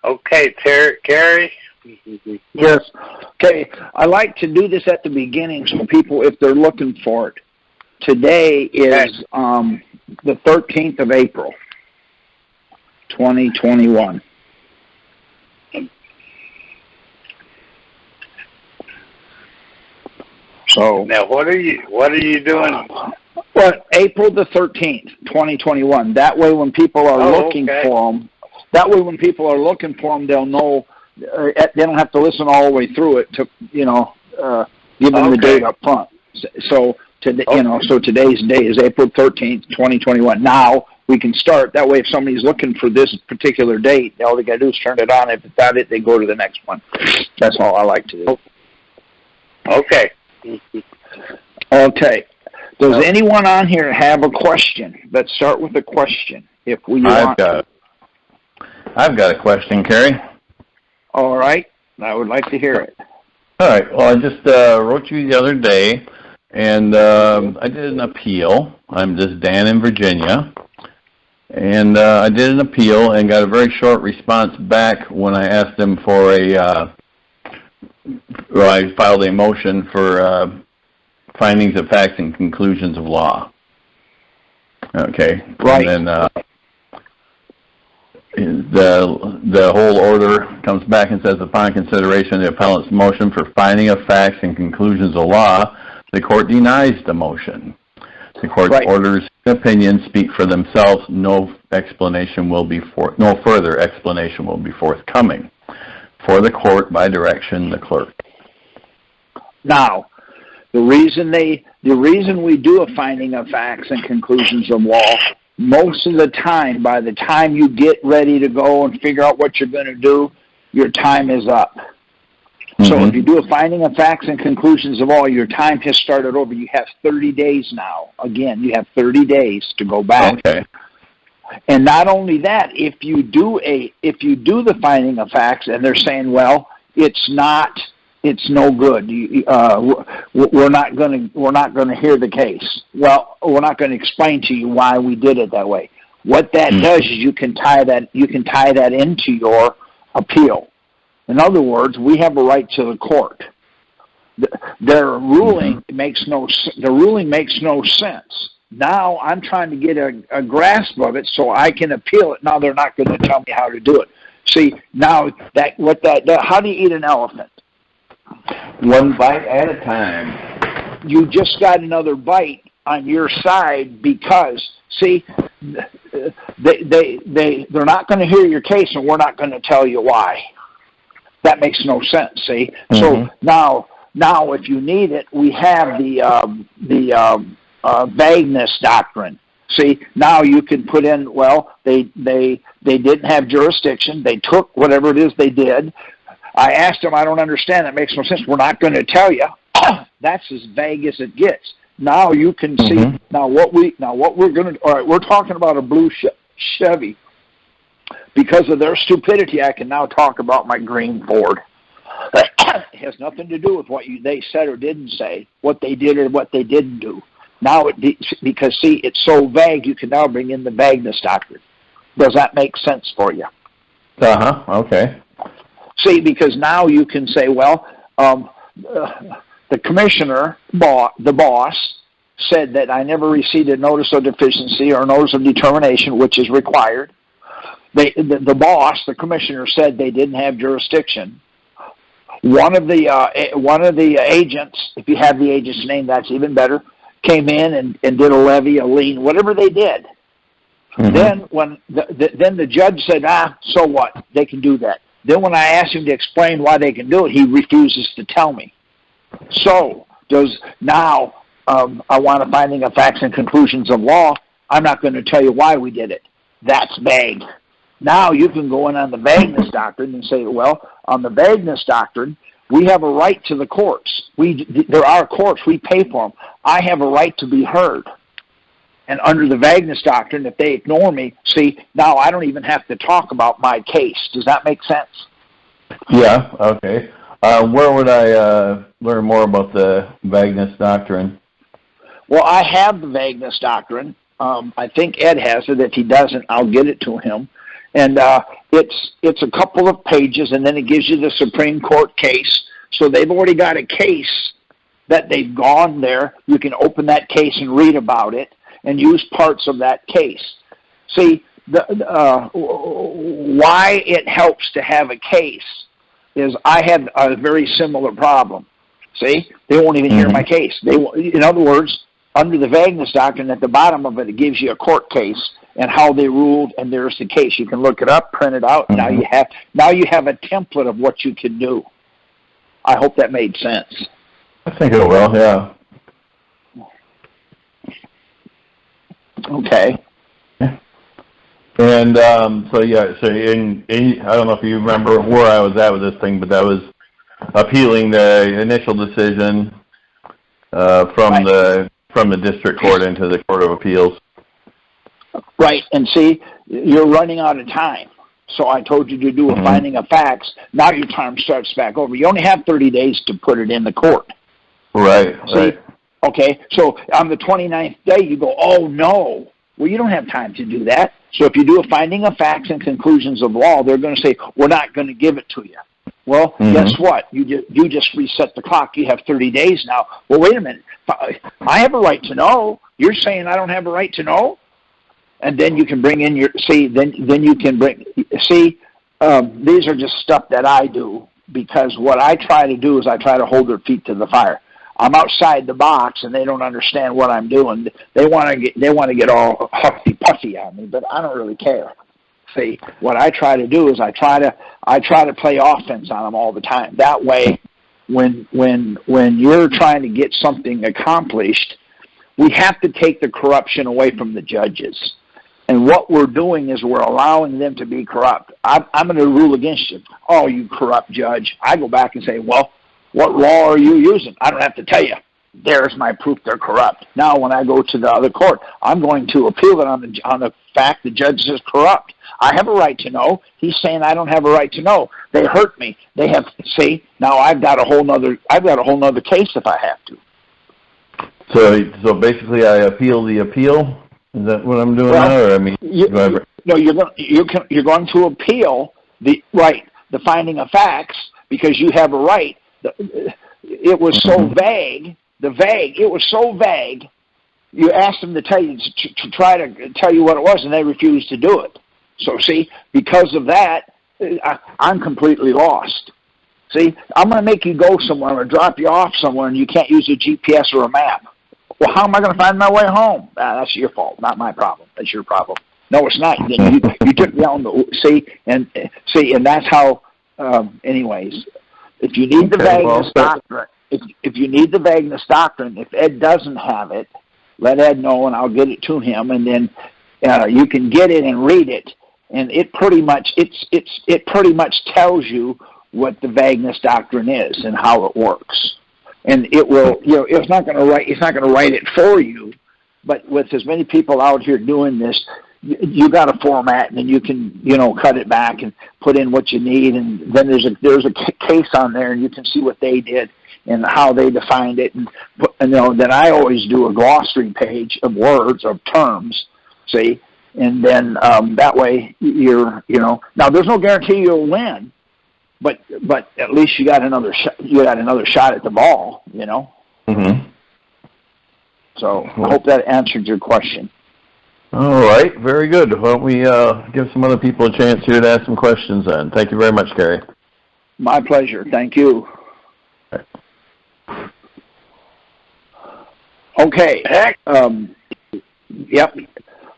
Okay, Terry. Yes. Okay, I like to do this at the beginning so people, if they're looking for it. Today is the 13th of April, 2021. So now, what are you doing? Well, April the 13th, 2021. That way, when people are looking for them, they'll know. They don't have to listen all the way through it to, give them the date up front. So today's date is April 13th, 2021. Now we can start. That way, if somebody's looking for this particular date, all they got to do is turn it on. If it's not it, they go to the next one. That's all I like to do. Okay. Okay. Does anyone on here have a question? Let's start with a question, if we want to. I've got a question, Kerry. All right. I would like to hear it. All right. Well, I just wrote you the other day, and I did an appeal. I'm just Dan in Virginia. And I did an appeal and got a very short response back when I asked them for I filed a motion for findings of facts and conclusions of law. Okay. Right. And then the whole order comes back and says, upon consideration of the appellant's motion for finding of facts and conclusions of law, the court denies the motion. The court's orders and opinions speak for themselves. No further explanation will be forthcoming. For the court, by direction, the clerk. Now, the reason we do a finding of facts and conclusions of law, most of the time, by the time you get ready to go and figure out what you're going to do, your time is up. So if you do a finding of facts and conclusions of law, your time has started over. You have 30 days now. Again, you have 30 days to go back. Okay. And not only that, if you do the finding of facts and they're saying, well, it's no good. We're not going to hear the case. Well, we're not going to explain to you why we did it that way. What that does is you can tie that into your appeal. In other words, we have a right to the court. Their ruling makes no sense. Now I'm trying to get a grasp of it so I can appeal it. Now they're not going to tell me how to do it. See, now how do you eat an elephant? One bite at a time. You just got another bite on your side because, see, they're not going to hear your case and we're not going to tell you why. That makes no sense, see? So now if you need it, we have the vagueness doctrine. See, now you can put in, well, they didn't have jurisdiction. They took whatever it is they did. I asked them, I don't understand. That makes no sense. We're not going to tell you. That's as vague as it gets. Now you can see. Now what we're going to. All right, we're talking about a blue Chevy. Because of their stupidity, I can now talk about my green Ford. It has nothing to do with what they said or didn't say, what they did or what they didn't do. Now, because see, it's so vague, you can now bring in the vagueness doctrine. Does that make sense for you? Okay. See, because now you can say, well, the commissioner, the boss, said that I never received a notice of deficiency or a notice of determination, which is required. The boss, the commissioner, said they didn't have jurisdiction. One of the agents, if you have the agent's name, that's even better, came in and did a levy, a lien, whatever they did. Then then the judge said, so what? They can do that. Then when I asked him to explain why they can do it, he refuses to tell me. So I want a finding of facts and conclusions of law. I'm not going to tell you why we did it. That's vague. Now you can go in on the vagueness doctrine and say, well, on the vagueness doctrine, we have a right to the courts. There are courts. We pay for them. I have a right to be heard. And under the vagueness doctrine, if they ignore me, see, now I don't even have to talk about my case. Does that make sense? Yeah, okay. Where would I learn more about the vagueness doctrine? Well, I have the vagueness doctrine. I think Ed has it. If he doesn't, I'll get it to him. And it's a couple of pages, and then it gives you the Supreme Court case. So they've already got a case that they've gone there. You can open that case and read about it and use parts of that case. See, why it helps to have a case is I had a very similar problem. See, they won't even hear my case. In other words, under the vagueness doctrine, at the bottom of it, it gives you a court case and how they ruled, and there's the case. You can look it up, print it out. Now you have a template of what you can do. I hope that made sense. I think it will. Yeah. Okay. And so in I don't know if you remember where I was at with this thing, but that was appealing the initial decision from the district court into the Court of Appeals. Right, and see, you're running out of time. So I told you to do a finding of facts. Now your time starts back over. You only have 30 days to put it in the court. Right, see? Right. Okay, so on the 29th day, you go, oh, no. Well, you don't have time to do that. So if you do a finding of facts and conclusions of law, they're going to say, we're not going to give it to you. Well, guess what? You just reset the clock. You have 30 days now. Well, wait a minute. I have a right to know. You're saying I don't have a right to know? And then you can bring in these are just stuff that I do, because what I try to do is I try to hold their feet to the fire. I'm outside the box, and they don't understand what I'm doing. They want to get all huffy puffy on me, but I don't really care. See, what I try to do is I try to play offense on them all the time. That way, when you're trying to get something accomplished, we have to take the corruption away from the judges. And what we're doing is we're allowing them to be corrupt. I'm going to rule against you. Oh, you corrupt judge. I go back and say, well, what law are you using? I don't have to tell you. There's my proof they're corrupt. Now, when I go to the other court, I'm going to appeal it on the fact the judge is corrupt. I have a right to know. He's saying I don't have a right to know. They hurt me. They have. See, now I've got a whole nother case if I have to. So basically, I appeal the appeal. Is that what I'm doing now? Or, I mean, you're going to appeal the finding of facts, because you have a right. It was so vague. It was so vague. You asked them to tell you to try to tell you what it was, and they refused to do it. So see, because of that, I'm completely lost. See, I'm going to make you go somewhere or drop you off somewhere, and you can't use a GPS or a map. Well, how am I going to find my way home? That's your fault, not my problem. That's your problem. No, it's not. You took me on the and that's how. Anyways, if you need the vagueness doctrine, if you need the vagueness doctrine, if Ed doesn't have it, let Ed know, and I'll get it to him, and then you can get it and read it, and it pretty much tells you what the vagueness doctrine is and how it works. And it will, it's not going to write it for you, but with as many people out here doing this, you got a format, and then you can, cut it back and put in what you need, and then there's a case on there, and you can see what they did and how they defined it, and then I always do a glossary page of words, of terms, see, and then that way now there's no guarantee you'll win. But at least you got another shot. You got another shot at the ball, So I hope that answered your question. All right, very good. Why don't we give some other people a chance here to ask some questions then? Thank you very much, Gary. My pleasure. Thank you. Okay. Yep.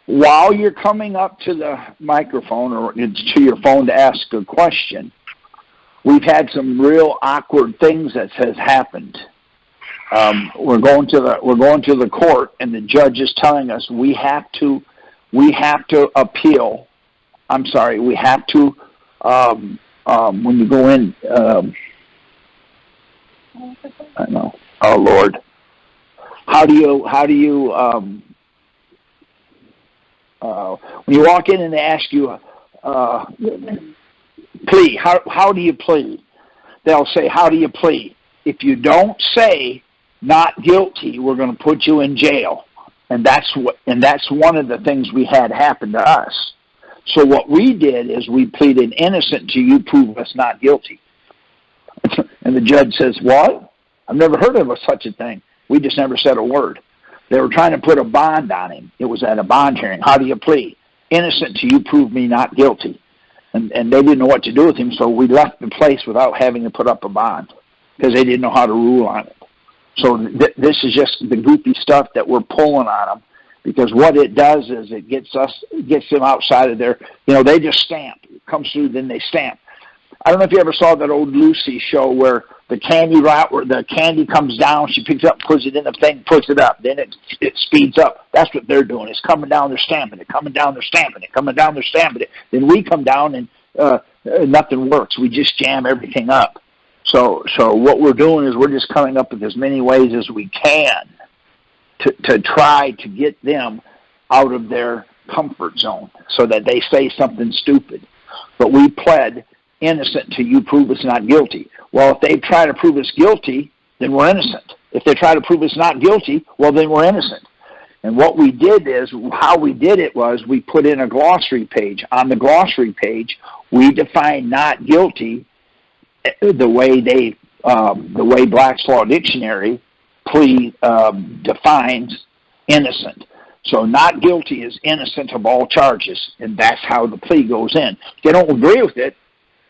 While you're coming up to the microphone or to your phone to ask a question, we've had some real awkward things that has happened. We're going to the court, and the judge is telling us we have to appeal. I'm sorry, we have to when you go in. I know. Oh Lord, how do you when you walk in and they ask you plea? How do you plead? They'll say, how do you plead? If you don't say not guilty, we're going to put you in jail. And that's one of the things we had happen to us. So what we did is we pleaded innocent until you prove us not guilty. And the judge says, what? I've never heard of such a thing. We just never said a word. They were trying to put a bond on him. It was at a bond hearing. How do you plead? Innocent till you prove me not guilty. And they didn't know what to do with him, so we left the place without having to put up a bond because they didn't know how to rule on it. So this is just the goofy stuff that we're pulling on them, because what it does is it gets them outside of their, they just stamp. It comes through, then they stamp. I don't know if you ever saw that old Lucy show where the candy route, where the candy comes down, she picks it up, puts it in the thing, puts it up, then it speeds up. That's what they're doing. It's coming down, they're stamping it, coming down, they're stamping it, coming down, they're stamping it. Then we come down and nothing works. We just jam everything up. So what we're doing is we're just coming up with as many ways as we can to try to get them out of their comfort zone so that they say something stupid. But we pled innocent till you prove us not guilty. Well, if they try to prove us guilty, then we're innocent. If they try to prove us not guilty, well, then we're innocent. And what we did is, how we did it was we put in a glossary page. On the glossary page, we define not guilty the way Black's Law Dictionary defines innocent. So not guilty is innocent of all charges, and that's how the plea goes in. If they don't agree with it,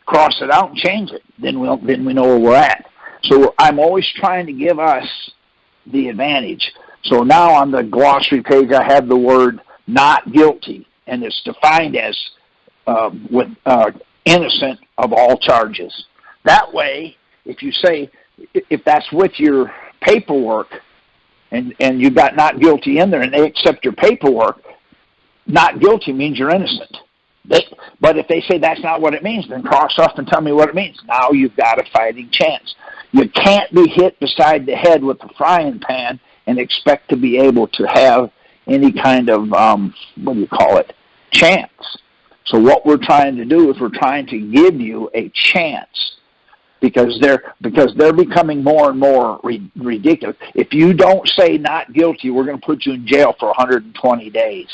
cross it out and change it. Then we know where we're at. So I'm always trying to give us the advantage. So now on the glossary page, I have the word not guilty, and it's defined as innocent of all charges. That way, if you say, if that's with your paperwork, and you've got not guilty in there, and they accept your paperwork, not guilty means you're innocent. But if they say that's not what it means, then cross off and tell me what it means. Now you've got a fighting chance. You can't be hit beside the head with a frying pan and expect to be able to have any kind of, chance. So what we're trying to do is we're trying to give you a chance, because they're becoming more and more ridiculous. If you don't say not guilty, we're going to put you in jail for 120 days.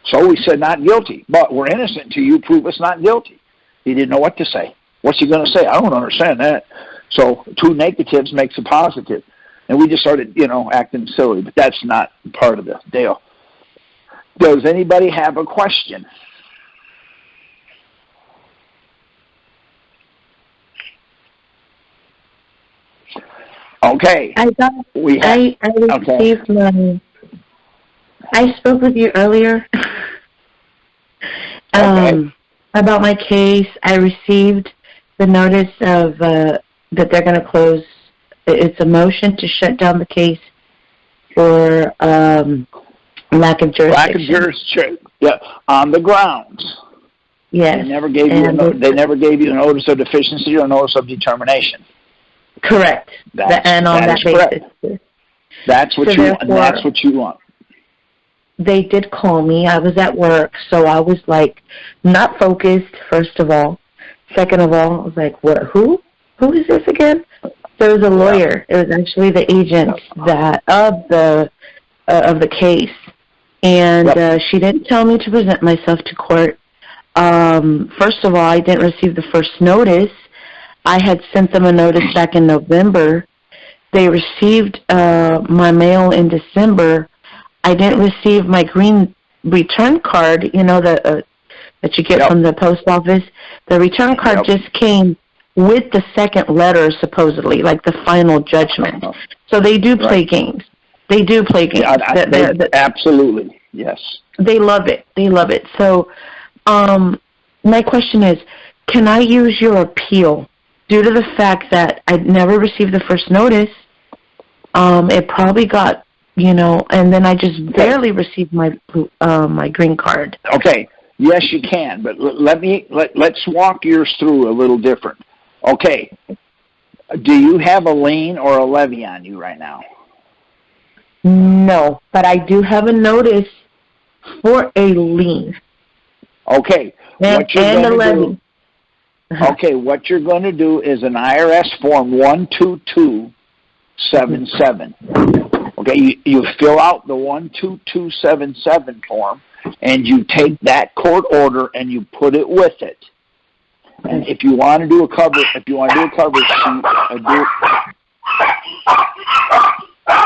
So we said not guilty, but we're innocent until you prove us not guilty. He didn't know what to say. What's he going to say? I don't understand that. So two negatives makes a positive. And we just started, acting silly, but that's not part of the deal. Does anybody have a question? Okay. I received my... I spoke with you earlier about my case. I received the notice of that they're going to close. It's a motion to shut down the case for lack of jurisdiction. Lack of jurisdiction. Yeah, on the grounds. Yes. They never gave you a notice of deficiency or a notice of determination. Correct. And on that basis. That's what you want. They did call me. I was at work, so I was not focused, first of all. Second of all, I was like, what, who? Who is this again? So it was a lawyer. It was actually the agent of the case. And she didn't tell me to present myself to court. First of all, I didn't receive the first notice. I had sent them a notice back in November. They received my mail in December. I didn't receive my green return card, that you get from the post office. The return card just came with the second letter, supposedly, like the final judgment. So they do play games. They do play games. Yeah, absolutely, yes. They love it. They love it. So my question is, can I use your appeal? Due to the fact that I never received the first notice, it probably got, and then I just barely received my green card. Okay, yes, you can, but let's walk yours through a little different. Okay, do you have a lien or a levy on you right now? No, but I do have a notice for a lien. Okay, what you're going to do is an IRS form 12277. Okay, you fill out the 12277 form, and you take that court order and you put it with it. And if you want to do a cover, sheet,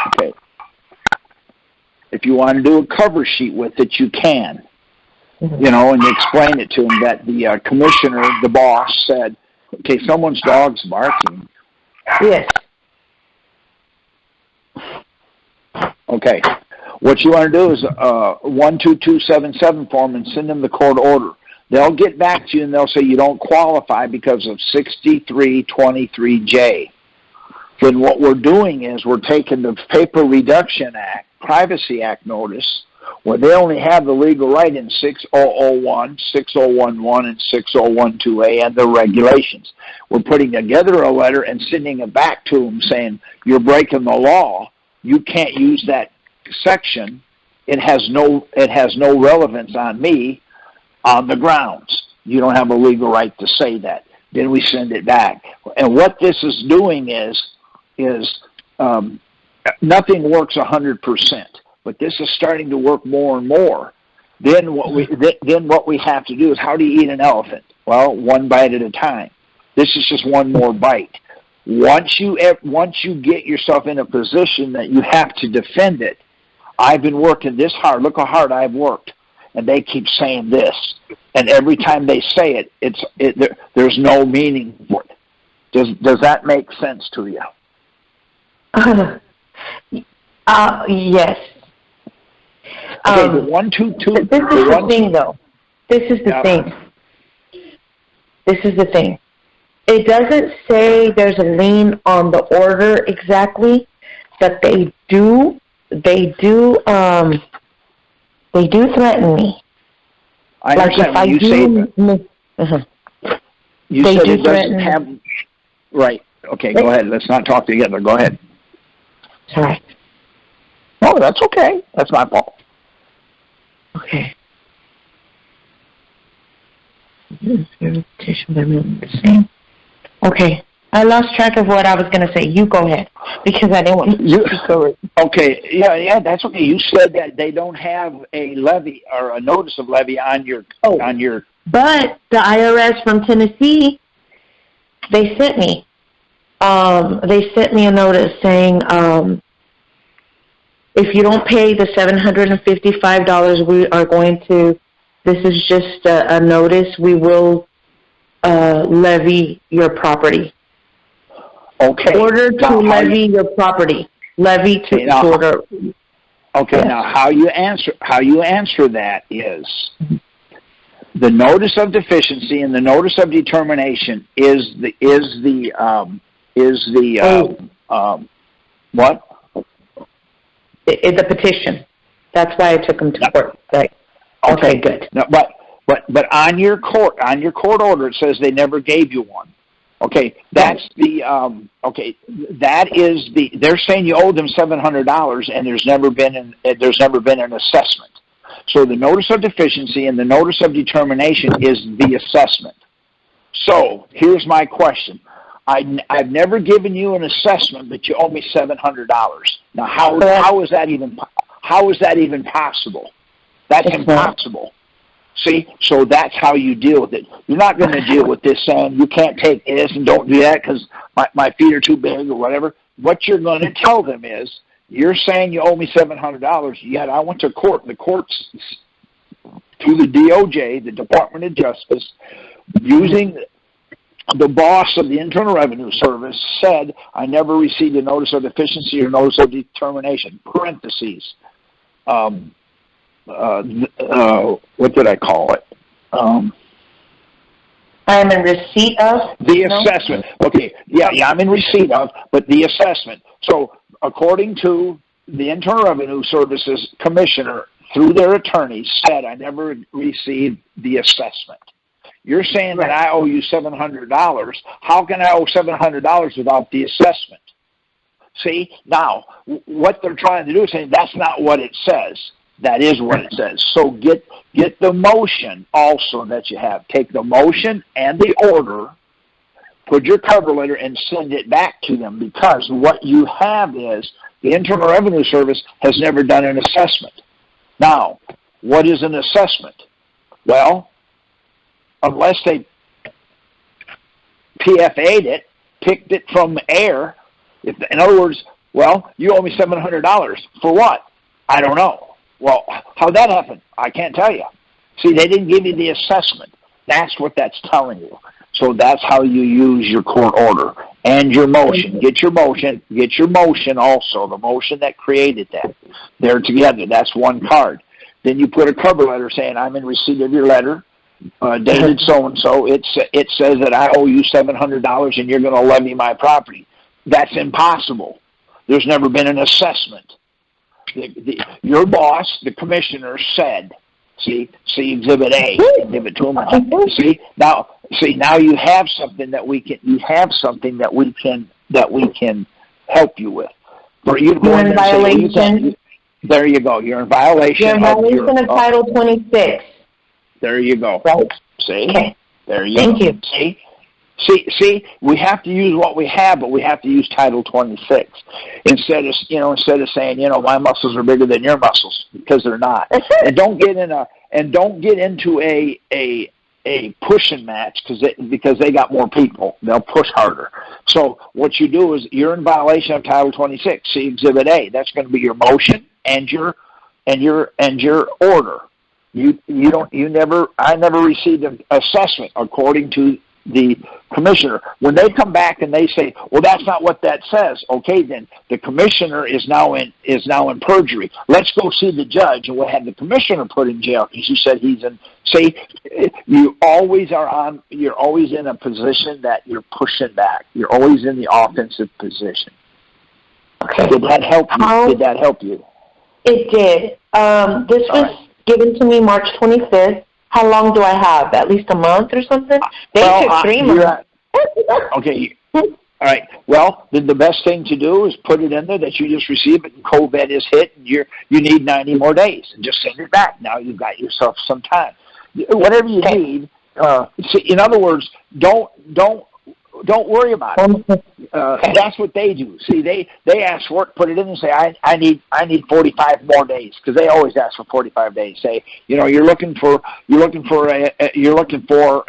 okay. If you want to do a cover sheet with it, you can. You know, and you explain it to them that the commissioner, the boss, said, okay, someone's dog's barking. Yes. Okay. What you want to do is 12277 form and send them the court order. They'll get back to you and they'll say you don't qualify because of 6323J. Then what we're doing is we're taking the Paper Reduction Act, Privacy Act notice, where they only have the legal right in 6001, 6011, and 6012A and the regulations. We're putting together a letter and sending it back to them saying, you're breaking the law. You can't use that section. It has no relevance on me on the grounds. You don't have a legal right to say that. Then we send it back. And what this is doing is nothing works 100%. But this is starting to work more and more. Then what we have to do is, how do you eat an elephant? Well, one bite at a time. This is just one more bite. Once you get yourself in a position that you have to defend it, I've been working this hard. Look how hard I've worked, and they keep saying this. And every time they say it, there's no meaning for it. Does that make sense to you? Yes. Okay, the 122. This is the thing, though. This is the thing. This is the thing. It doesn't say there's a lien on the order exactly, but they do threaten me. I understand. Like if you say that. You said it doesn't have. Right. Okay. Go ahead. Let's not talk together. Go ahead. Sorry. No, that's okay. That's my fault. Okay. Okay. I lost track of what I was going to say. You go ahead, because I didn't want to speak over it. Okay. Yeah, that's okay. You said that they don't have a levy or a notice of levy on your But the IRS from Tennessee, they sent me a notice saying, if you don't pay the $755, we are going to, this is just a notice, we will levy your property. Okay. Order to levy your property. Levy to order. Okay, yes. Now how you answer that is the notice of deficiency and the notice of determination is the what? The petition. That's why I took them to court. Right. Okay, good. No, but on your court order it says they never gave you one. Okay, that's the they're saying you owe them $700 and there's never been an assessment. So the notice of deficiency and the notice of determination is the assessment. So here's my question. I've never given you an assessment, but you owe me $700. Now, how is that even possible? That's impossible. See, so that's how you deal with it. You're not going to deal with this saying you can't take this and don't do that because my feet are too big or whatever. What you're going to tell them is, you're saying you owe me $700, yet I went to court. The courts, through the DOJ, the Department of Justice, using the boss of the Internal Revenue Service, said I never received a notice of deficiency or notice of determination, parentheses. What did I call it? I'm in receipt of? The assessment. Okay, yeah, I'm in receipt of, but the assessment. So according to the Internal Revenue Service's commissioner, through their attorneys, said I never received the assessment. You're saying that I owe you $700. How can I owe $700 without the assessment? See, now, what they're trying to do is saying that's not what it says. That is what it says. So get the motion also that you have. Take the motion and the order, put your cover letter, and send it back to them, because what you have is the Internal Revenue Service has never done an assessment. Now, what is an assessment? Well, unless they PFA'd it, picked it from the air, in other words, well, you owe me $700. For what? I don't know. Well, how'd that happen? I can't tell you. See, they didn't give you the assessment. That's what that's telling you. So that's how you use your court order and your motion. Get your motion also, the motion that created that. They're together. That's one card. Then you put a cover letter saying, I'm in receipt of your letter, dated so-and-so. It says that I owe you $700 and you're going to levy my property. That's impossible. There's never been an assessment. Your boss, the commissioner, said, see Exhibit A, give it to him. Now you have something that we can help you with. You're in violation. There you go. You're in violation. You're in violation of Title 26. There you go. Right. See? Okay. There you Thank go. you. See, we have to use what we have, but we have to use Title 26 instead of saying, my muscles are bigger than your muscles, because they're not. And don't get into a pushing match because they got more people. They'll push harder. So what you do is you're in violation of Title 26. See Exhibit A. That's going to be your motion and your order. I never received an assessment according to the commissioner. When they come back and they say, well, that's not what that says, okay, then the commissioner is now in perjury. Let's go see the judge, and we'll have the commissioner put in jail because you said he's in. See, you're always in a position that you're pushing back. You're always in the offensive position. Okay. Did that help you? It did. This was given to me March 25th. How long do I have? At least a month or something? They took 3 months. Okay. All right. Well, then the best thing to do is put it in there that you just received it and COVID is hit and you need 90 more days, and just send it back. Now you've got yourself some time. Whatever you need. In other words, don't worry about it. That's what they do. See, they ask for it, put it in, and say, I need 45 more days, because they always ask for 45 days. Say, you're looking for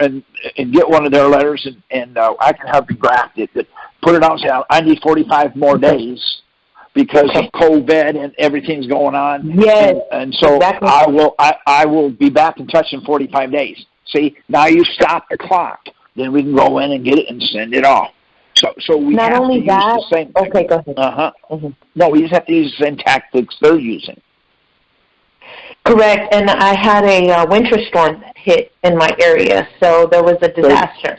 and get one of their letters, and I can help you draft it. But put it out and say, I need 45 more days because of COVID and everything's going on. Yes, and so exactly. I will be back in touch in 45 days. See, now you stop the clock. Then we can go in and get it and send it off. So we not have only to that. use the same. Okay, go ahead. Mm-hmm. No, we just have to use the same tactics they're using. Correct, and I had a winter storm that hit in my area, so there was a disaster.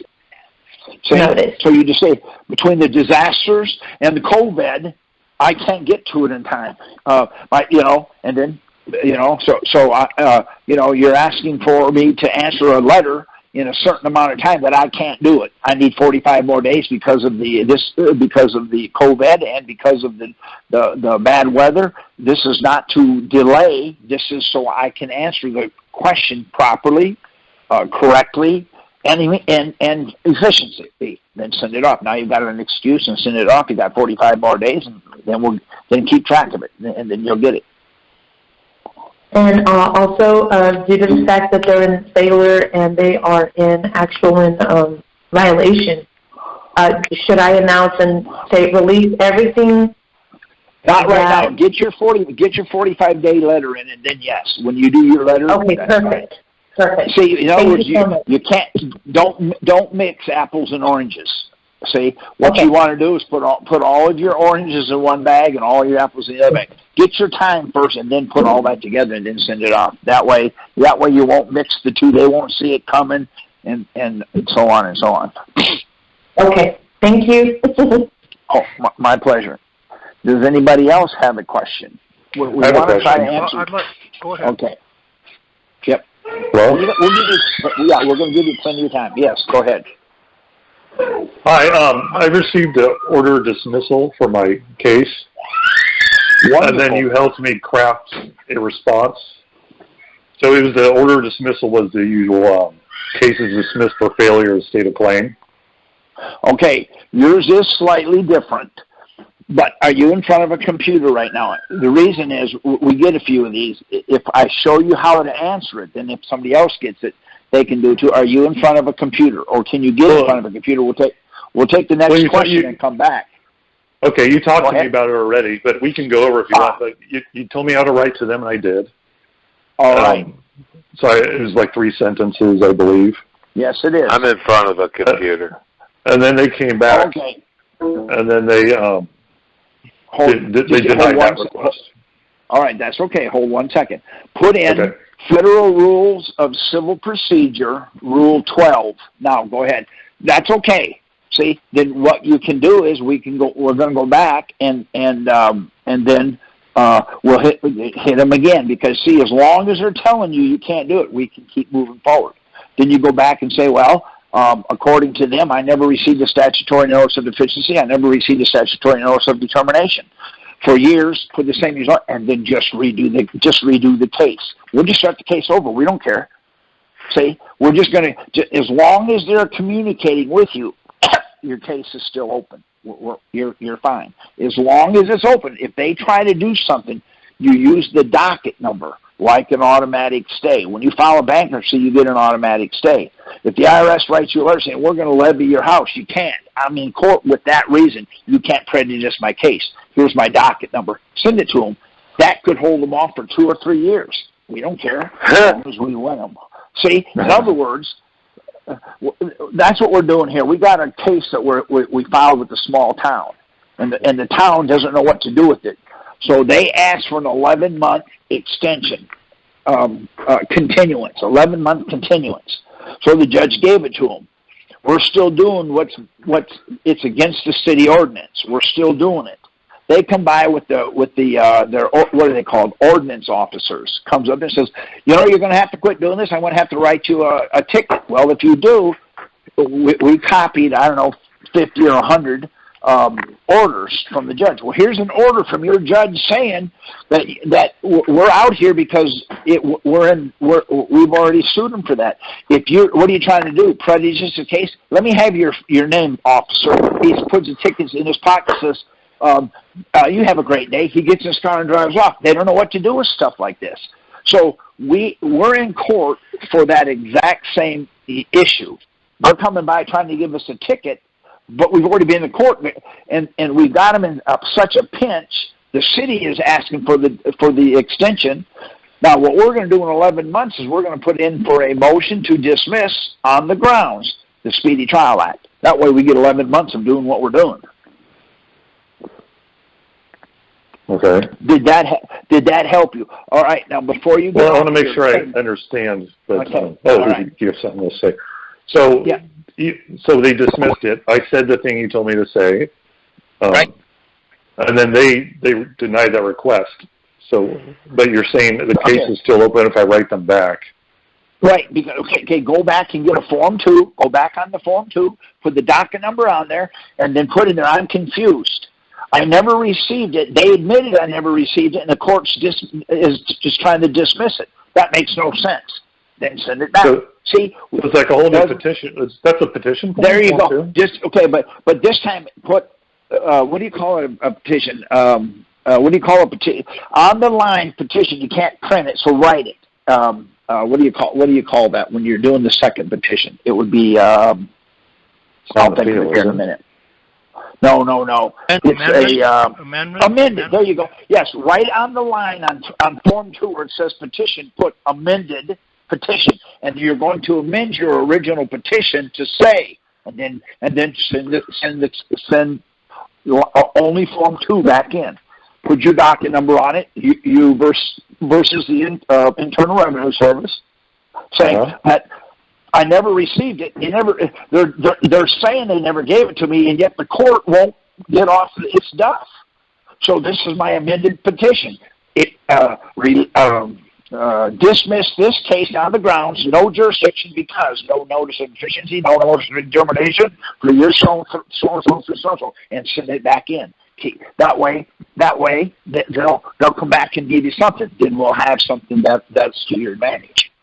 So you just say between the disasters and the COVID, I can't get to it in time. And then you're asking for me to answer a letter in a certain amount of time that I can't do it. I need 45 more days because of the COVID and because of the bad weather. This is not to delay. This is so I can answer the question properly, correctly, and efficiently. Then send it off. Now you've got an excuse and send it off. You got 45 more days, and then keep track of it, and then you'll get it. And also, due to the fact that they're in failure and they are in violation, should I announce and say release everything? Not right now. Get your 45-day letter in, and then yes, when you do your letter. Okay, perfect. Right. Perfect. See, in other words, you can't don't mix apples and oranges. See, what you want to do is put all of your oranges in one bag and all your apples in the other bag. Get your time first, and then put all that together, and then send it off. That way you won't mix the two. They won't see it coming, and so on and so on. Okay, thank you. My pleasure. Does anybody else have a question? We want to try to answer. Go ahead. Okay. Yep. Hello? We're going to give you plenty of time. Yes, go ahead. Hi, I received an order of dismissal for my case. Wonderful. And then you helped me craft a response. So it was the order of dismissal was the usual cases dismissed for failure to state a claim. Okay, yours is slightly different. But are you in front of a computer right now? The reason is we get a few of these. If I show you how to answer it, then if somebody else gets it, they can do it too. Are you in front of a computer, or can you get in front of a computer? We'll take the next question and come back. Okay, you talked to me about it already, but we can go over if you want. But you told me how to write to them, and I did. All right. So it was like 3 sentences, I believe. Yes, it is. I'm in front of a computer. And then they came back. Okay. And then they denied that request. All right, that's okay. Hold 1 second. Put in Federal Rules of Civil Procedure, Rule 12. Now, go ahead. That's okay. See, then what you can do is we're going to go back and then we'll hit them again, because see, as long as they're telling you can't do it, we can keep moving forward. Then you go back and say, well, according to them, I never received a statutory notice of deficiency. I never received a statutory notice of determination. For years, put the same result, and then just redo the case. We'll just start the case over. We don't care. See, we're just going to, as long as they're communicating with you, your case is still open. You're fine. As long as it's open. If they try to do something, you use the docket number, like an automatic stay. When you file a bankruptcy, you get an automatic stay. If the IRS writes you a letter saying, we're going to levy your house, you can't. I'm in court with that reason. You can't prejudice my case. Here's my docket number. Send it to them. That could hold them off for 2 or 3 years. We don't care as long as we win them. See, in other words, that's what we're doing here. We got a case that we filed with the small town, and the town doesn't know what to do with it. So they asked for an 11-month extension, continuance, 11-month continuance. So the judge gave it to them. We're still doing it's against the city ordinance. We're still doing it. They come by with their what are they called? Ordinance officers. Comes up and says, you're going to have to quit doing this. I'm going to have to write you a ticket. Well, if you do, we copied, 50 or 100 orders from the judge. Well, here's an order from your judge saying that we're out here because we've already sued them for that. What are you trying to do? Prejudice the case? Let me have your name, officer. He puts the tickets in his pocket and says, you have a great day. He gets in his car and drives off. They don't know what to do with stuff like this. So we're in court for that exact same issue. They're coming by trying to give us a ticket, but we've already been in court, and we've got them in such a pinch. The city is asking for the extension. Now, what we're going to do in 11 months is we're going to put in for a motion to dismiss on the grounds, the Speedy Trial Act. That way we get 11 months of doing what we're doing. Okay. Did that help you? All right. Now, before you go, I want to make sure I understand. But you have something to say. So, so they dismissed it. I said the thing you told me to say. Right. And then they denied that request. So, but you're saying that the case is still open if I write them back. Right. Because, go back and get a Form 2. Go back on the Form 2. Put the docket number on there, and then put in there, I'm confused. I never received it. They admitted I never received it, and the court's is just trying to dismiss it. That makes no sense. Then send it back. So, see, it's like a whole new petition. That's a petition. There you go. But this time put what do you call it? A petition? What do you call a petition? On the line petition. You can't print it, so write it. What do you call that when you're doing the second petition? It would be. I'll think of it here in a minute. No. It's amended. There you go. Yes, right on the line on Form 2 where it says petition, put amended petition, and you're going to amend your original petition to say, and then send only Form 2 back in. Put your docket number on it. You versus the Internal Revenue Service, saying that. I never received it. They're saying they never gave it to me, and yet the court won't get off its duff. So this is my amended petition. Dismiss this case on the grounds, no jurisdiction because no notice of deficiency, no notice of determination for your so and send it back in. That way they'll come back and give you something. Then we'll have something that's to your advantage.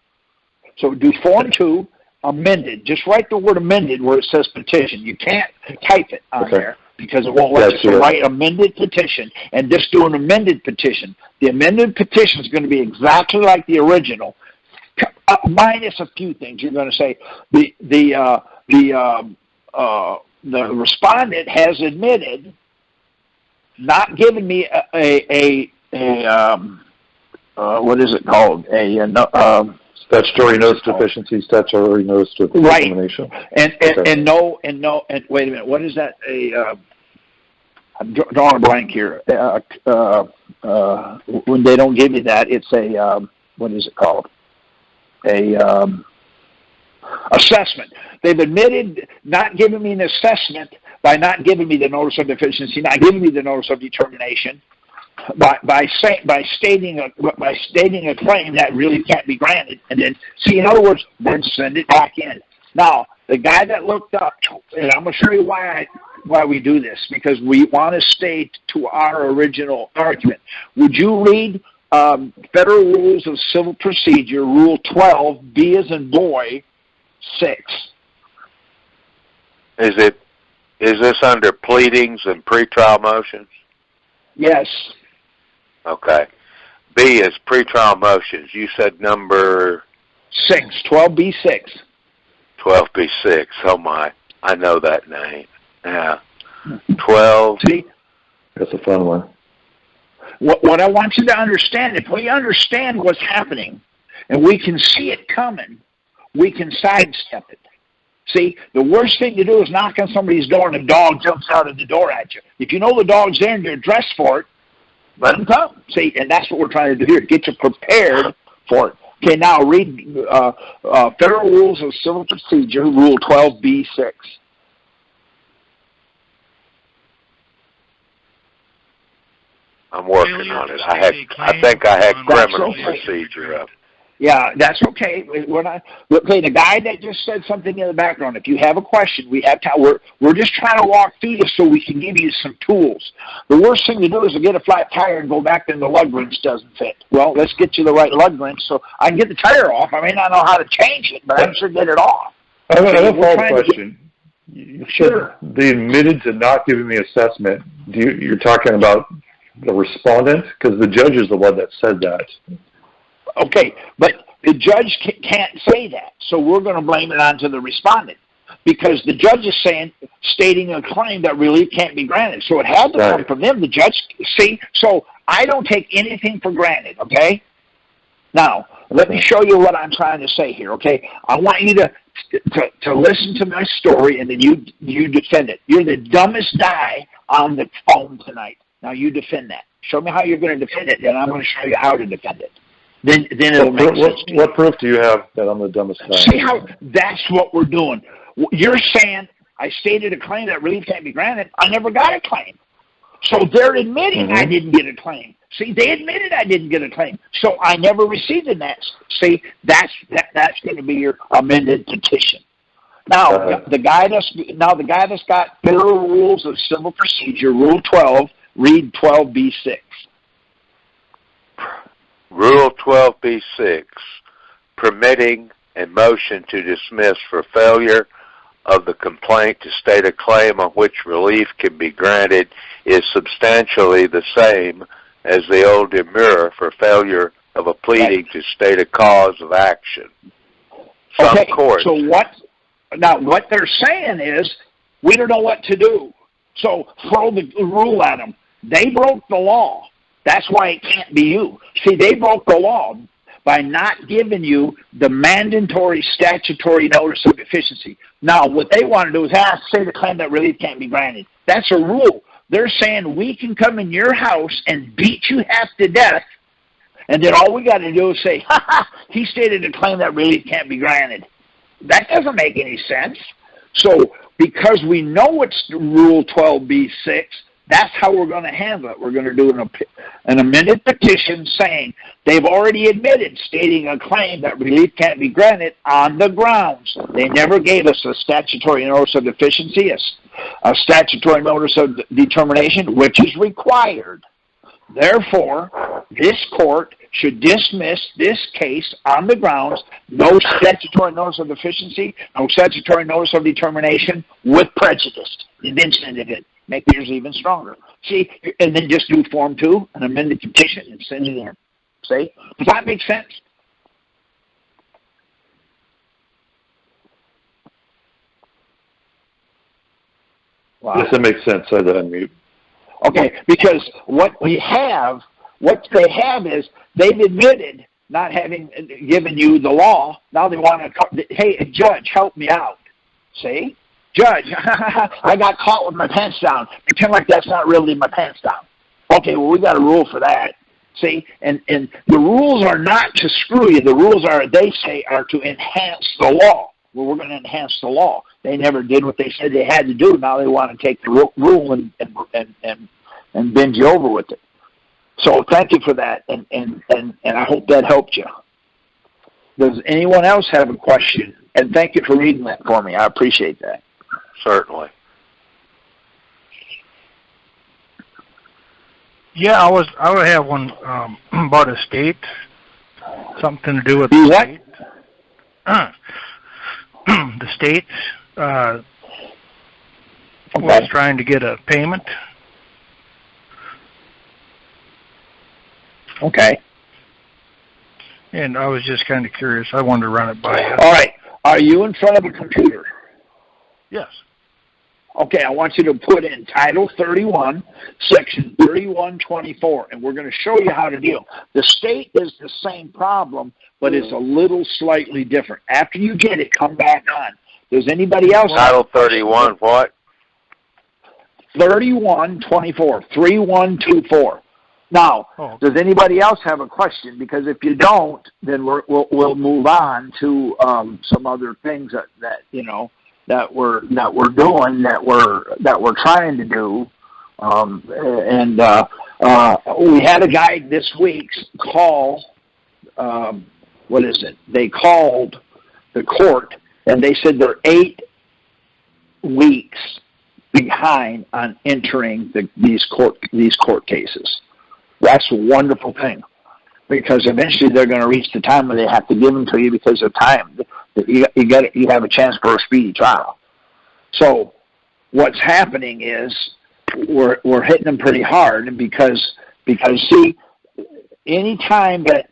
So do Form 2. Amended. Just write the word amended where it says petition. You can't type it on there. because it won't let us write amended petition and just do an amended petition. The amended petition is going to be exactly like the original, minus a few things. You're going to say the respondent has admitted not giving me a what is it called? Statutory notice deficiency, statutory notice of determination. Right. And wait a minute. What is that? I'm drawing a blank here. When they don't give you that, it's a what is it called? Assessment. They've admitted not giving me an assessment by not giving me the notice of deficiency, not giving me the notice of determination, by stating a claim that really can't be granted, and then in other words, then send it back in. Now, the guy that looked up, and I'm going to show you why we do this, because we want to stay to our original argument. Would you read Federal Rules of Civil Procedure, Rule 12, B as in boy, 6? Is this under pleadings and pretrial motions? Yes. Okay. B is pretrial motions. You said number 6, 12B6. 12B6. Oh my, I know that name. Yeah. 12. See? That's a fun one. What I want you to understand, if we understand what's happening and we can see it coming, we can sidestep it. See, the worst thing to do is knock on somebody's door and a dog jumps out of the door at you. If you know the dog's there and you're dressed for it, let them come. See, and that's what we're trying to do here, get you prepared for it. Okay, now read Federal Rules of Civil Procedure, Rule 12B6. I'm working on it. I think I had criminal procedure up. Yeah, that's okay. The guy that just said something in the background, if you have a question, we have time. We're just trying to walk through this so we can give you some tools. The worst thing to do is to get a flat tire and go back and the lug wrench doesn't fit. Well, let's get you the right lug wrench so I can get the tire off. I may not know how to change it, but I should get it off. I have a follow-up question. Sure. They admitted to not giving me assessment. You're talking about the respondent? Because the judge is the one that said that. Okay, but the judge can't say that, so we're going to blame it onto the respondent because the judge is stating a claim that relief can't be granted. So it had to come from them. The judge, so I don't take anything for granted, okay? Now, let me show you what I'm trying to say here, okay? I want you to listen to my story, and then you defend it. You're the dumbest guy on the phone tonight. Now you defend that. Show me how you're going to defend it, and I'm going to show you how to defend it. Then it'll make sense. What proof do you have that I'm the dumbest guy? See how that's what we're doing. You're saying I stated a claim that relief can't be granted. I never got a claim. So they're admitting I didn't get a claim. See, they admitted I didn't get a claim. So I never received an answer. See, that's going to be your amended petition. Now, the guy that's got Federal Rules of Civil Procedure, Rule 12, read 12B6. Rule 12B6, permitting a motion to dismiss for failure of the complaint to state a claim on which relief can be granted is substantially the same as the old demurrer for failure of a pleading to state a cause of action. Some courts. So what they're saying is we don't know what to do. So throw the rule at them. They broke the law. That's why it can't be you. See, they broke the law by not giving you the mandatory statutory notice of deficiency. Now, what they want to do is say the claim that relief can't be granted. That's a rule. They're saying we can come in your house and beat you half to death, and then all we got to do is say, he stated a claim that relief can't be granted. That doesn't make any sense. So because we know it's Rule 12B6, that's how we're going to handle it. We're going to do an amended petition saying they've already admitted, stating a claim that relief can't be granted on the grounds. They never gave us a statutory notice of deficiency, a statutory notice of determination, which is required. Therefore, this court should dismiss this case on the grounds no statutory notice of deficiency, no statutory notice of determination with prejudice. Then send it in. Make yours even stronger. See, and then just do Form 2, an amended petition, and send it in. See? Does that make sense? Wow. Yes, it makes sense. I had to unmute. Okay, because what they have is they've admitted not having given you the law. Now they want to, hey, judge, help me out. See? Judge, I got caught with my pants down. Pretend like that's not really my pants down. Okay, well, we got a rule for that. See? And the rules are not to screw you. The rules are, they say, are to enhance the law. Well, we're going to enhance the law. They never did what they said they had to do. Now they want to take the rule and bend you over with it. So thank you for that, and I hope that helped you. Does anyone else have a question? And thank you for reading that for me. I appreciate that. Certainly. Yeah, I would have one about a state, something to do with the what? State. The state was trying to get a payment. Okay. And I was just kind of curious. I wanted to run it by you. All right. Are you in front of a computer? Yes. Okay, I want you to put in Title 31, Section 3124, and we're going to show you how to deal. The state is the same problem, but it's a little slightly different. After you get it, come back on. Does anybody else? Title 31, what? 3124, 3124. Now, Does anybody else have a question? Because if you don't, then we'll move on to some other things that you know that we're doing, that we're trying to do. We had a guy this week call. What is it? They called the court and they said they're 8 weeks behind on entering these court cases. That's a wonderful thing, because eventually they're going to reach the time where they have to give them to you because of time. You have a chance for a speedy trial. So what's happening is we're hitting them pretty hard because see, any time that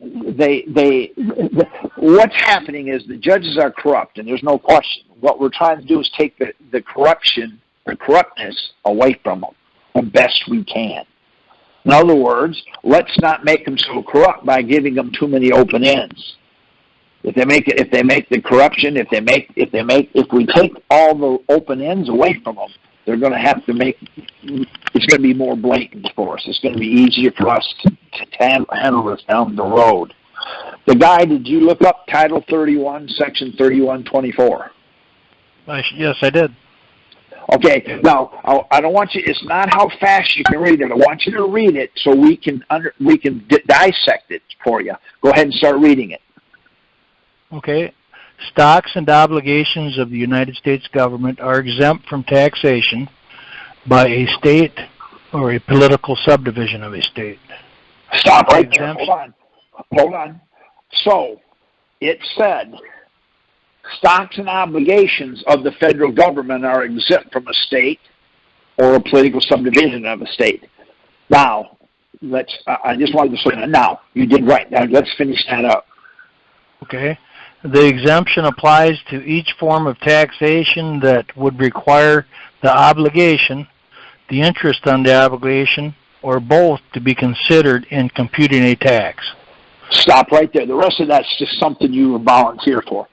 what's happening is the judges are corrupt, and there's no question. What we're trying to do is take the corruptness away from them the best we can. In other words, let's not make them so corrupt by giving them too many open ends. If we take all the open ends away from them, they're going to have to it's going to be more blatant for us. It's going to be easier for us to handle this down the road. The guy, did you look up Title 31, Section 3124? Yes, I did. Okay, now I don't want you. It's not how fast you can read it. I want you to read it so we can dissect it for you. Go ahead and start reading it. Okay. Stocks and obligations of the United States government are exempt from taxation by a state or a political subdivision of a state. Stop right there. Hold on. So it said, stocks and obligations of the federal government are exempt from a state or a political subdivision of a state. Now, I just wanted to say that. Now, you did right. Now, let's finish that up. Okay. The exemption applies to each form of taxation that would require the obligation, the interest on the obligation, or both to be considered in computing a tax. Stop right there. The rest of that's just something you volunteer for.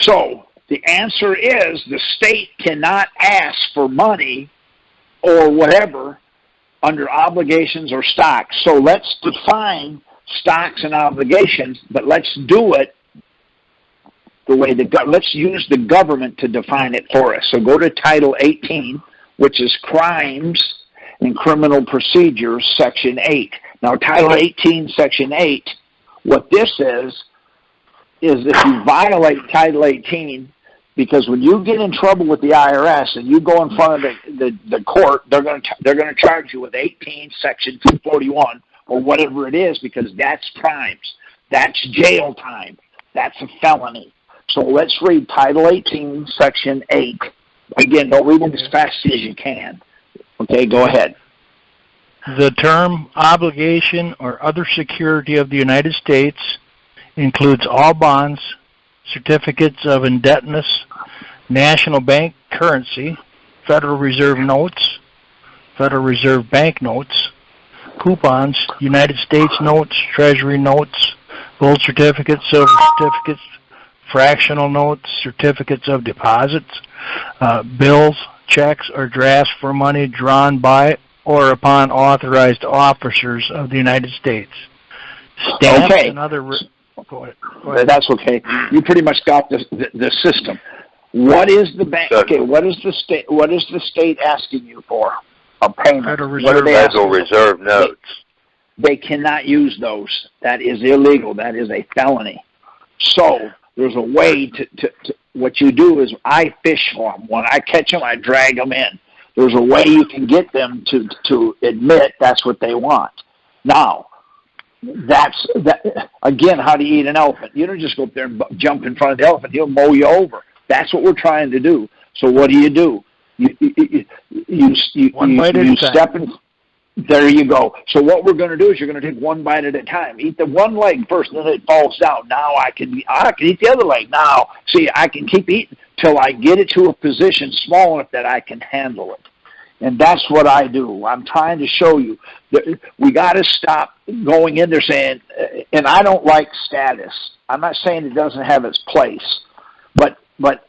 So the answer is the state cannot ask for money or whatever under obligations or stocks. So let's define stocks and obligations, but let's do it the way let's use the government to define it for us. So go to Title 18, which is Crimes and Criminal Procedures, Section 8. Now, Title 18, Section 8, what this is if you violate Title 18, because when you get in trouble with the IRS and you go in front of the court, they're going to charge you with 18, Section 241, or whatever it is, because that's crimes. That's jail time. That's a felony. So let's read Title 18, Section 8. Again, don't read it as fast as you can. Okay, go ahead. The term obligation or other security of the United States includes all bonds, certificates of indebtedness, national bank currency, Federal Reserve notes, Federal Reserve bank notes, coupons, United States notes, Treasury notes, gold certificates, silver certificates, fractional notes, certificates of deposits, bills, checks, or drafts for money drawn by or upon authorized officers of the United States. Stamps and other... Go ahead. That's okay. You pretty much got the system. What is the bank? Okay, what is the state? What is the state asking you for? A payment. Federal Reserve, Federal Reserve notes. They cannot use those. That is illegal. That is a felony. So there's a way to what you do is I fish for them. When I catch them, I drag them in. There's a way you can get them to admit that's what they want. Now, that's again, how do you eat an elephant? You don't just go up there and jump in front of the elephant. He'll mow you over. That's what we're trying to do. So what do? You step in. There you go. So what we're going to do is you're going to take one bite at a time. Eat the one leg first, and then it falls down. Now I can eat the other leg. Now, see, I can keep eating till I get it to a position small enough that I can handle it. And that's what I do. I'm trying to show you that we got to stop going in there saying, and I don't like status. I'm not saying it doesn't have its place, but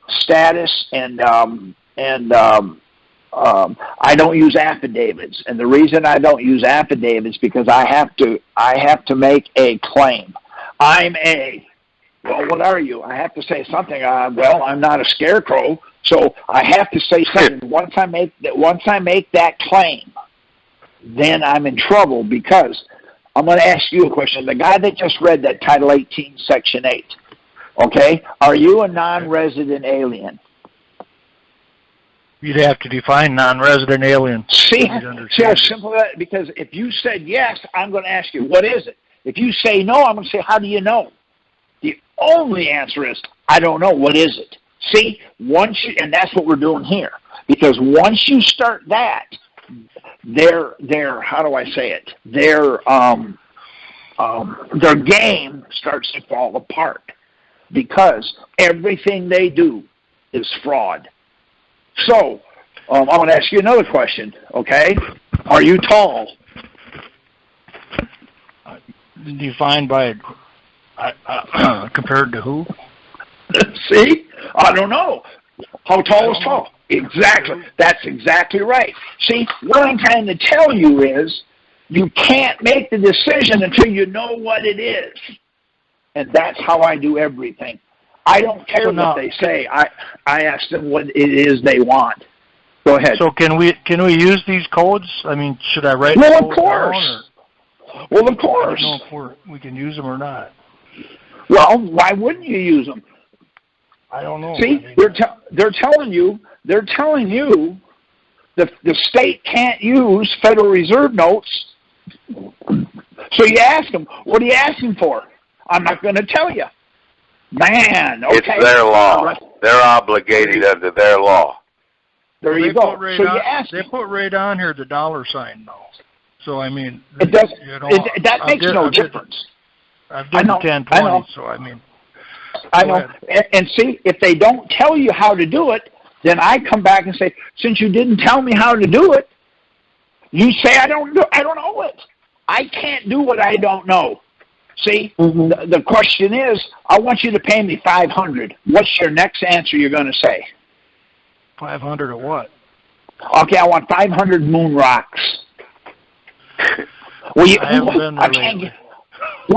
status and I don't use affidavits, and the reason I don't use affidavits because I have to make a claim. Well, what are you? I have to say something. Well, I'm not a scarecrow, so I have to say something. Once I make that claim, then I'm in trouble because I'm going to ask you a question. The guy that just read that Title 18, Section 8, okay, are you a non-resident alien? You'd have to define non-resident alien. See how simple that is? Because if you said yes, I'm going to ask you, what is it? If you say no, I'm going to say, how do you know? The only answer is, I don't know. What is it? See, and that's what we're doing here. Because once you start that, how do I say it? Their game starts to fall apart because everything they do is fraud. So, I'm going to ask you another question, okay? Are you tall? Defined by, compared to who? See? I don't know. How tall is tall? Exactly. That's exactly right. See, what I'm trying to tell you is you can't make the decision until you know what it is. And that's how I do everything. I don't care what they say. I ask them what it is they want. Go ahead. So can we use these codes? I mean, should I write? Well, of course. Well, of course. I don't know if we can use them or not. Well, why wouldn't you use them? I don't know. See, they're telling you the state can't use Federal Reserve notes. So you ask them, what are you asking for? I'm not going to tell you. Man, okay. It's their law. They're obligated under their law. There you go. So you ask. They put right on here the $sign though. So I mean, it does. That makes no difference. I've done the 1020, so I mean. I know. And see, if they don't tell you how to do it, then I come back and say, since you didn't tell me how to do it, you say I don't know it. I can't do what I don't know. See, the question is, I want you to pay me $500. What's your next answer you're going to say? 500 or what? Okay, I want 500 moon rocks. Well,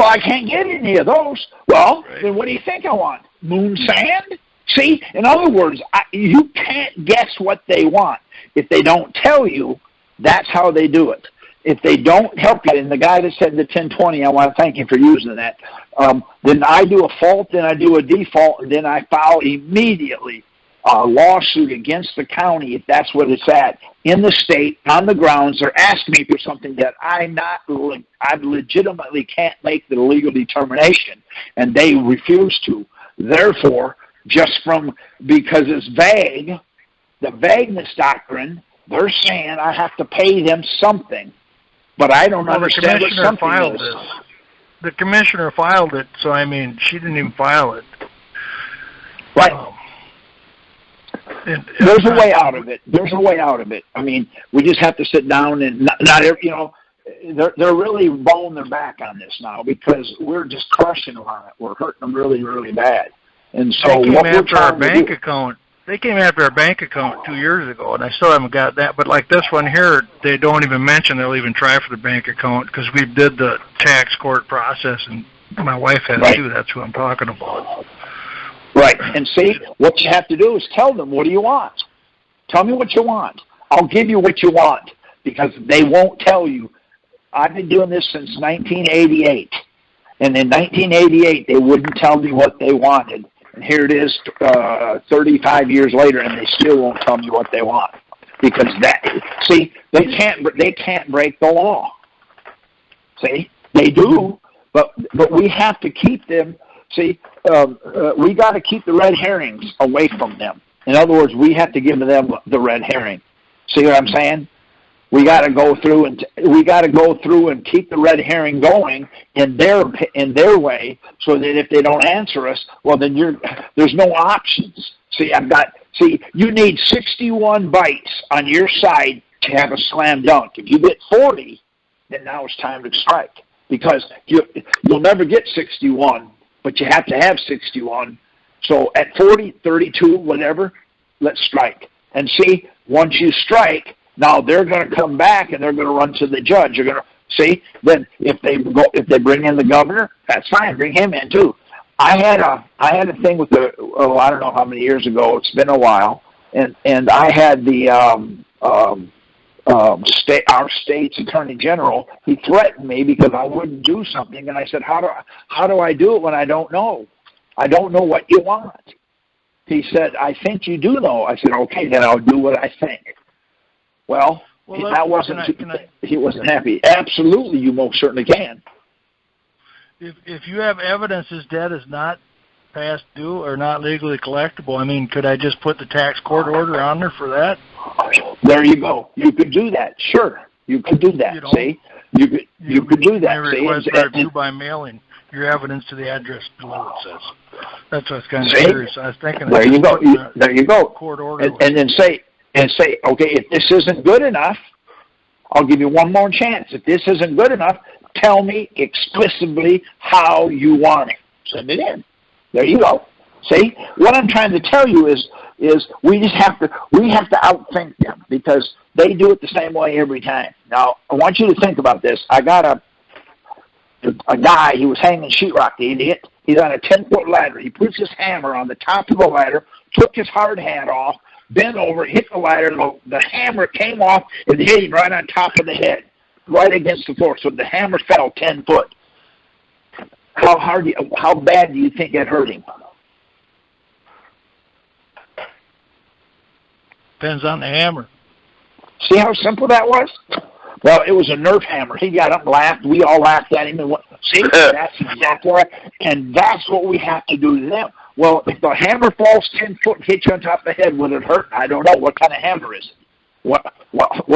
I can't get any of those. Well, then what do you think I want? Moon sand? See, in other words, you can't guess what they want. If they don't tell you, that's how they do it. If they don't help you, and the guy that said the 1020, I want to thank you for using that, then I do a fault, then I do a default, and then I file immediately a lawsuit against the county if that's what it's at. In the state, on the grounds, they're asking me for something that I legitimately can't make the legal determination, and they refuse to. Therefore, because it's vague, the vagueness doctrine, they're saying I have to pay them something, but I don't understand what something is. The commissioner filed it, so I mean, she didn't even file it. Right. There's a way out of it. There's a way out of it. I mean, we just have to sit down and not you know, they're really blowing their back on this now because we're just crushing them on it. We're hurting them really, really bad. And so what we're trying to do, account. They came after our bank account 2 years ago, and I still haven't got that. But like this one here, they don't even mention they'll even try for the bank account because we did the tax court process, and my wife has too. That's who I'm talking about. Right. And see, what you have to do is tell them, what do you want? Tell me what you want. I'll give you what you want because they won't tell you. I've been doing this since 1988. And in 1988, they wouldn't tell me what they wanted. And here it is 35 years later, and they still won't tell me what they want. Because see, they can't break the law. See, they do, but we have to keep them. See, we got to keep the red herrings away from them. In other words, we have to give them the red herring. See what I'm saying? We got to go through and keep the red herring going in their way, so that if they don't answer us, well, then there's no options. See, you need 61 bites on your side to have a slam dunk. If you get 40, then now it's time to strike because you'll never get 61. But you have to have 61. So at 40, 32, whatever, let's strike. And see, once you strike, now they're going to come back and they're going to run to the judge. You're going to see. Then if they bring in the governor, that's fine. Bring him in too. I had a thing with I don't know how many years ago. It's been a while, and I had our state's attorney general. He threatened me because I wouldn't do something, and I said, "How do I do it when I don't know? I don't know what you want." He said, "I think you do know." I said, "Okay, then I'll do what I think." Well that wasn't. He wasn't happy. Absolutely, you most certainly can. If you have evidence this debt is not past due or not legally collectible, I mean, could I just put the tax court order on there for that? There you go. You could do that. Sure, you could do that. See, you could do that. Request due by mailing your evidence to the address below. It says. That's what I was kind of curious. I was thinking. There you go. There you go. Court order. And then say, okay, if this isn't good enough, I'll give you one more chance. If this isn't good enough, tell me explicitly how you want it. Send it in. There you go. See, what I'm trying to tell you is we have to outthink them because they do it the same way every time. Now, I want you to think about this. I got a guy. He was hanging sheetrock. The idiot. He's on a 10-foot ladder. He puts his hammer on the top of the ladder, took his hard hat off, bent over, hit the ladder. The hammer came off and hit him right on top of the head, right against the floor. So the hammer fell 10 foot. How bad do you think it hurt him? Depends on the hammer. See how simple that was? Well, it was a Nerf hammer. He got up and laughed. We all laughed at him. And see, that's exactly right. And that's what we have to do to them. Well, if the hammer falls 10 foot and hits you on top of the head, would it hurt? I don't know. What kind of hammer is it? What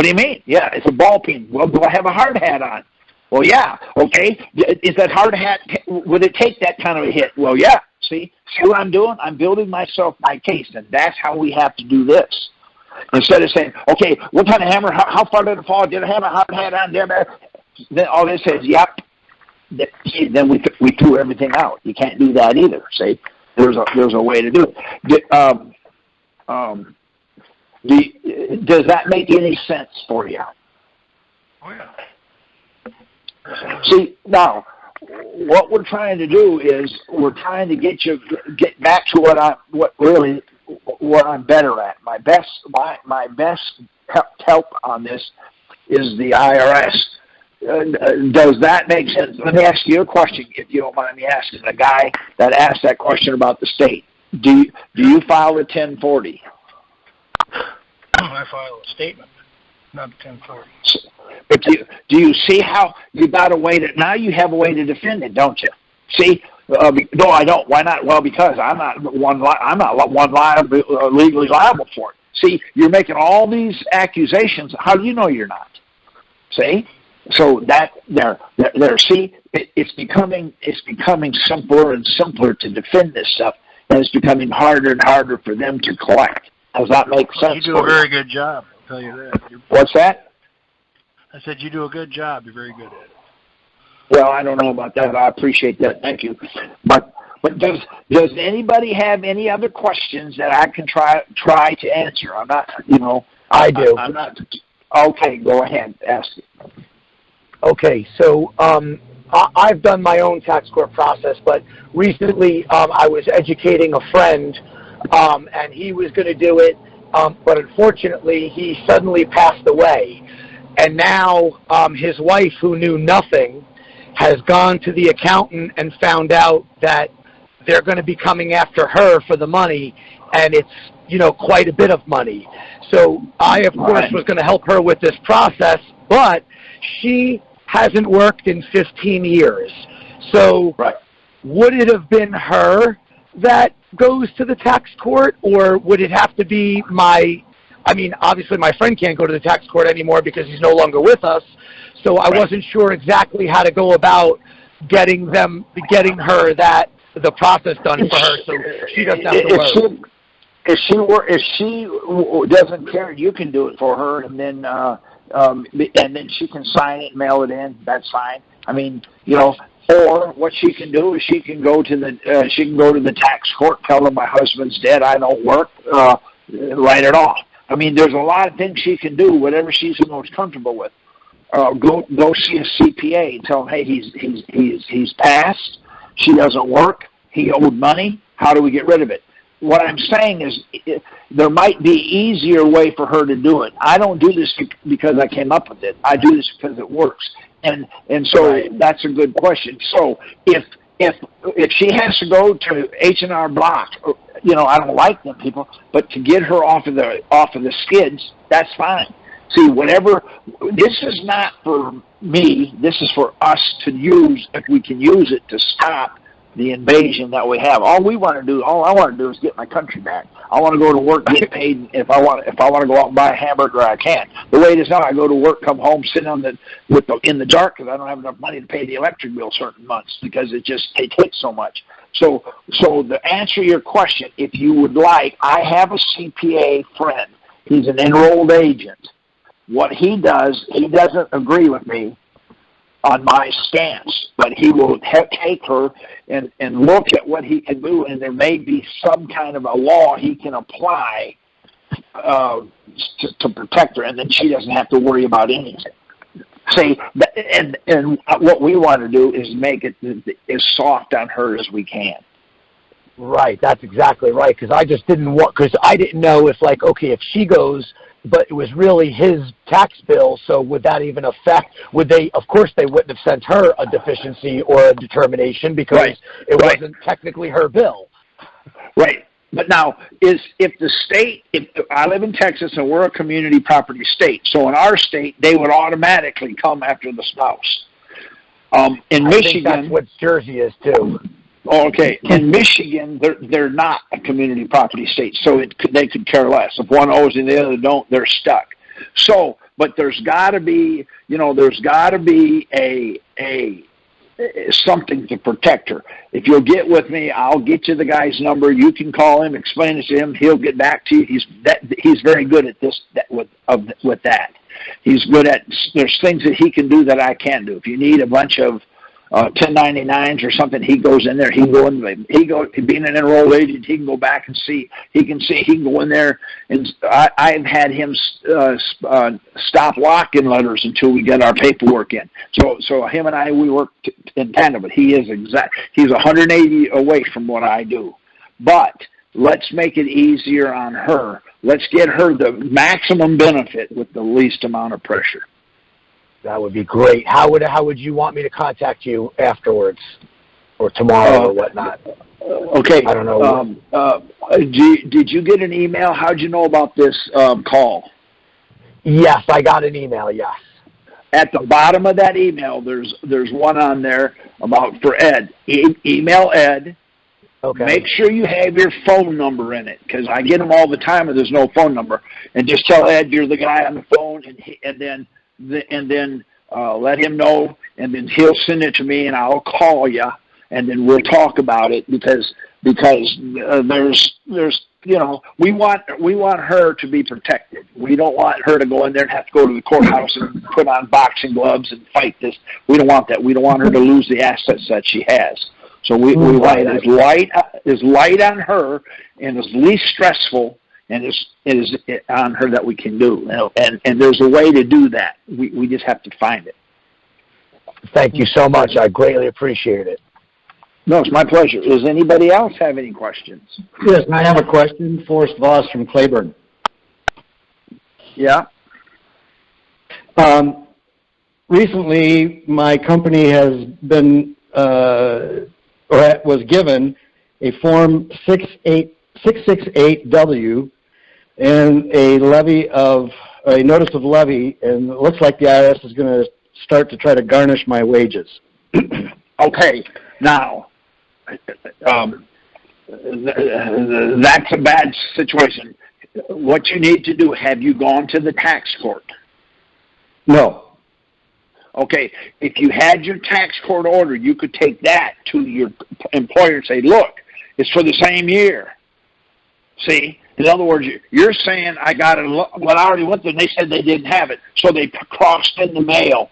do you mean? Yeah, it's a ball peen. Well, do I have a hard hat on? Well, yeah. Okay. Is that hard hat, would it take that kind of a hit? Well, yeah. See what I'm doing? I'm building myself my case, and that's how we have to do this. Instead of saying, okay, what kind of hammer, how far did it fall? Did it have a hard hat on? Then all this says, yep. Then we threw everything out. You can't do that either. See, there's a way to do it. Does that make any sense for you? Oh yeah. See, now what we're trying to do is we're trying to get back to what I'm better at. My best help on this is the IRS. Does that make sense? Let me ask you a question, if you don't mind me asking. The guy that asked that question about the state. Do you file a 1040? I file a statement, not a 1040. But do you see how you got a way to, now you have a way to defend it, don't you? See, no, I don't. Why not? Well, because I'm not legally liable for it. See, you're making all these accusations. How do you know you're not? See? So that there. See, it's becoming simpler and simpler to defend this stuff, and it's becoming harder and harder for them to collect. Does that make sense? You do a very good job. I'll tell you that. What's that? I said you do a good job. You're very good at it. Well, I don't know about that. I appreciate that. Thank you. But does anybody have any other questions that I can try to answer? I'm not, I do. I'm not. Okay, go ahead. Ask it. Okay, so I've done my own tax court process, but recently I was educating a friend, and he was going to do it, but unfortunately he suddenly passed away. And now his wife, who knew nothing, has gone to the accountant and found out that they're going to be coming after her for the money, and it's, quite a bit of money. So I, of course, was going to help her with this process, but she hasn't worked in 15 years. So would it have been her that goes to the tax court, or would it have to be obviously my friend can't go to the tax court anymore because he's no longer with us, so I wasn't sure exactly how to go about getting her the process done for her, so she doesn't have to worry. If she doesn't care, you can do it for her, and then she can sign it, mail it in. That's fine. Or what she can do is she can go to the tax court, tell them my husband's dead, I don't work, write it off. There's a lot of things she can do, whatever she's the most comfortable with. Go see a CPA and tell him, hey, he's passed. She doesn't work. He owed money. How do we get rid of it? What I'm saying is there might be an easier way for her to do it. I don't do this because I came up with it. I do this because it works. And so that's a good question. So if she has to go to H&R Block, I don't like them people, but to get her off of the skids, that's fine. See, this is not for me, this is for us to use, if we can use it to stop the invasion that we have. All I want to do is get my country back. I want to go to work, get paid. If I want to go out and buy a hamburger, I can. The way it is now, I go to work, come home, sit in the dark because I don't have enough money to pay the electric bill certain months because it hits so much. So to answer your question, if you would like, I have a CPA friend. He's an enrolled agent. What he does, he doesn't agree with me on my stance, but he will take her and look at what he can do, and there may be some kind of a law he can apply to protect her, and then she doesn't have to worry about anything. See, and what we want to do is make it as soft on her as we can. Right, that's exactly right, because I just didn't know if she goes, but it was really his tax bill, so would that even affect, of course they wouldn't have sent her a deficiency or a determination because it wasn't technically her bill. Right, but now, if I live in Texas and we're a community property state, so in our state, they would automatically come after the spouse. In Michigan, think that's what Jersey is too. Okay, in Michigan, they're not a community property state, so they could care less. If one owes and the other don't, they're stuck. So, but there's got to be, a something to protect her. If you'll get with me, I'll get you the guy's number. You can call him, explain it to him. He'll get back to you. He's very good at this with that. He's good at. There's things that he can do that I can't do. If you need a bunch of 1099s or something, he goes in there. Being an enrolled agent, he can go back and see. He can go in there, and I've had him stop lock-in letters until we get our paperwork in. So him and I, we work in tandem. But he's 180 away from what I do. But let's make it easier on her. Let's get her the maximum benefit with the least amount of pressure. That would be great. How would you want me to contact you afterwards, or tomorrow, or whatnot? Okay. I don't know. Did you get an email? How'd you know about this call? Yes, I got an email. Yes. At the bottom of that email, there's one on there for Ed. Email Ed. Okay. Make sure you have your phone number in it, because I get them all the time and there's no phone number. And just tell Ed you're the guy on the phone, and then let him know, and then he'll send it to me, and I'll call you, and then we'll talk about it, because there's we want her to be protected. We don't want her to go in there and have to go to the courthouse and put on boxing gloves and fight this. We don't want that. We don't want her to lose the assets that she has. So we want it as light on her and as least stressful and as on her that we can do. And there's a way to do that. We just have to find it. Thank you so much. I greatly appreciate it. No, it's my pleasure. Does anybody else have any questions? Yes, I have a question. Forrest Voss from Claiborne. Yeah. Recently, my company has been was given a Form 668W and a notice of levy, and it looks like the IRS is going to start to try to garnish my wages. Okay, now, that's a bad situation. What you need to do, have you gone to the tax court? No. Okay, if you had your tax court order, you could take that to your employer and say, look, it's for the same year. See? In other words, you're saying, I got it, well, I already went there, and they said they didn't have it, so they crossed in the mail.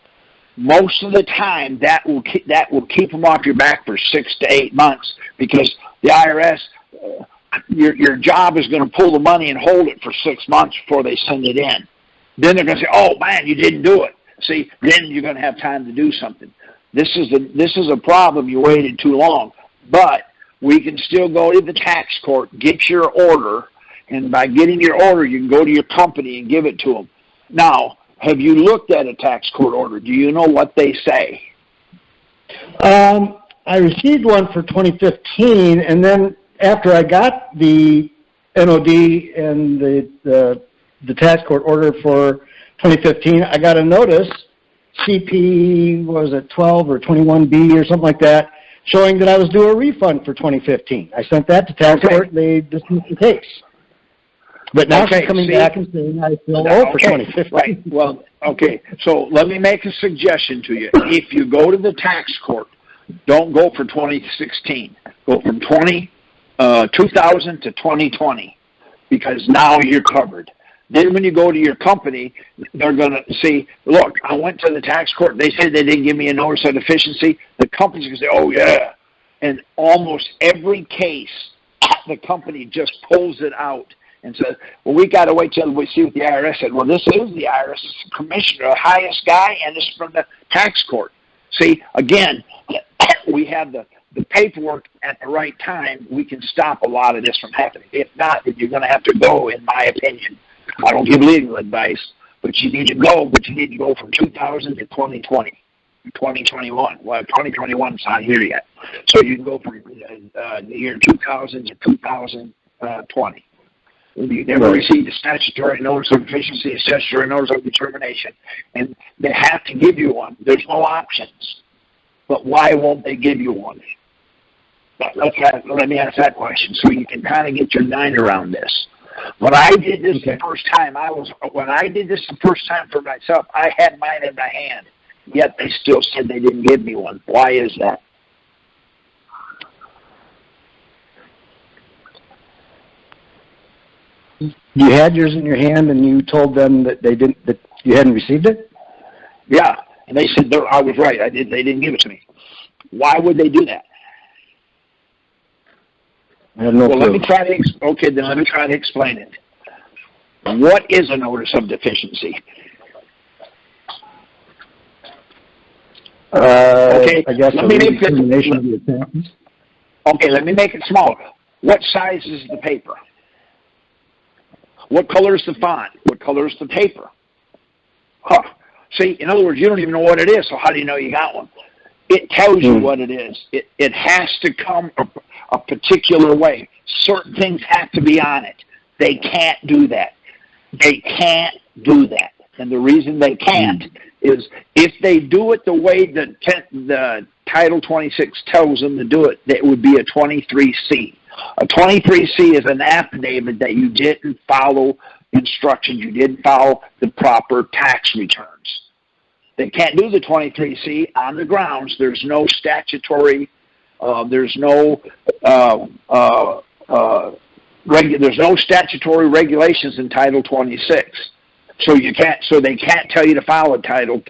Most of the time, that will keep them off your back for 6 to 8 months, because the IRS, your job is going to pull the money and hold it for 6 months before they send it in. Then they're going to say, oh, man, you didn't do it. See, then you're going to have time to do something. This is a problem. You waited too long. But we can still go to the tax court, get your order, and by getting your order, you can go to your company and give it to them. Now, have you looked at a tax court order? Do you know what they say? I received one for 2015, and then after I got the NOD and the tax court order for 2015, I got a notice, CP, what was it, 12 or 21B or something like that, showing that I was due a refund for 2015. I sent that to tax court, and they dismissed the case. But now she's coming back and saying I still owe for 2015. Right. Well, okay. So let me make a suggestion to you. If you go to the tax court, don't go for 2016. Go from 2000 to 2020, because now you're covered. Then when you go to your company, they're going to see, look, I went to the tax court. They said they didn't give me a notice of deficiency. The company's going to say, oh, yeah. And almost every case, the company just pulls it out and says, well, we got to wait till we see what the IRS said. Well, this is the IRS. It's the commissioner, the highest guy, and it's from the tax court. See, again, we have the paperwork at the right time. We can stop a lot of this from happening. If not, then you're going to have to go, in my opinion. I don't give legal advice, but you need to go. But you need to go from 2000 to 2020, 2021. Well, 2021 is not here yet, so you can go from the year 2000 to 2020. You never received a statutory notice of deficiency, a statutory notice of determination, and they have to give you one. There's no options. But why won't they give you one? Let me ask that question so you can kind of get your mind around this. When I did this the first time, for myself, I had mine in my hand. Yet they still said they didn't give me one. Why is that? You had yours in your hand, and you told them that that you hadn't received it? Yeah, and they said I was right. They didn't give it to me. Why would they do that? I have no clue. Let me try to explain it. What is a notice of deficiency? I guess let me make it smaller. What size is the paper? What color is the font? What color is the paper? See, in other words, you don't even know what it is, so how do you know you got one? It tells you what it is. It has to come a particular way. Certain things have to be on it. They can't do that. And the reason they can't is if they do it the way the Title 26 tells them to do it, that would be a 23C. A 23C is an affidavit that you didn't follow instructions, you didn't follow the proper tax returns. They can't do the 23C on the grounds there's no statutory, there's no statutory regulations in Title 26. So they can't tell you to file a Title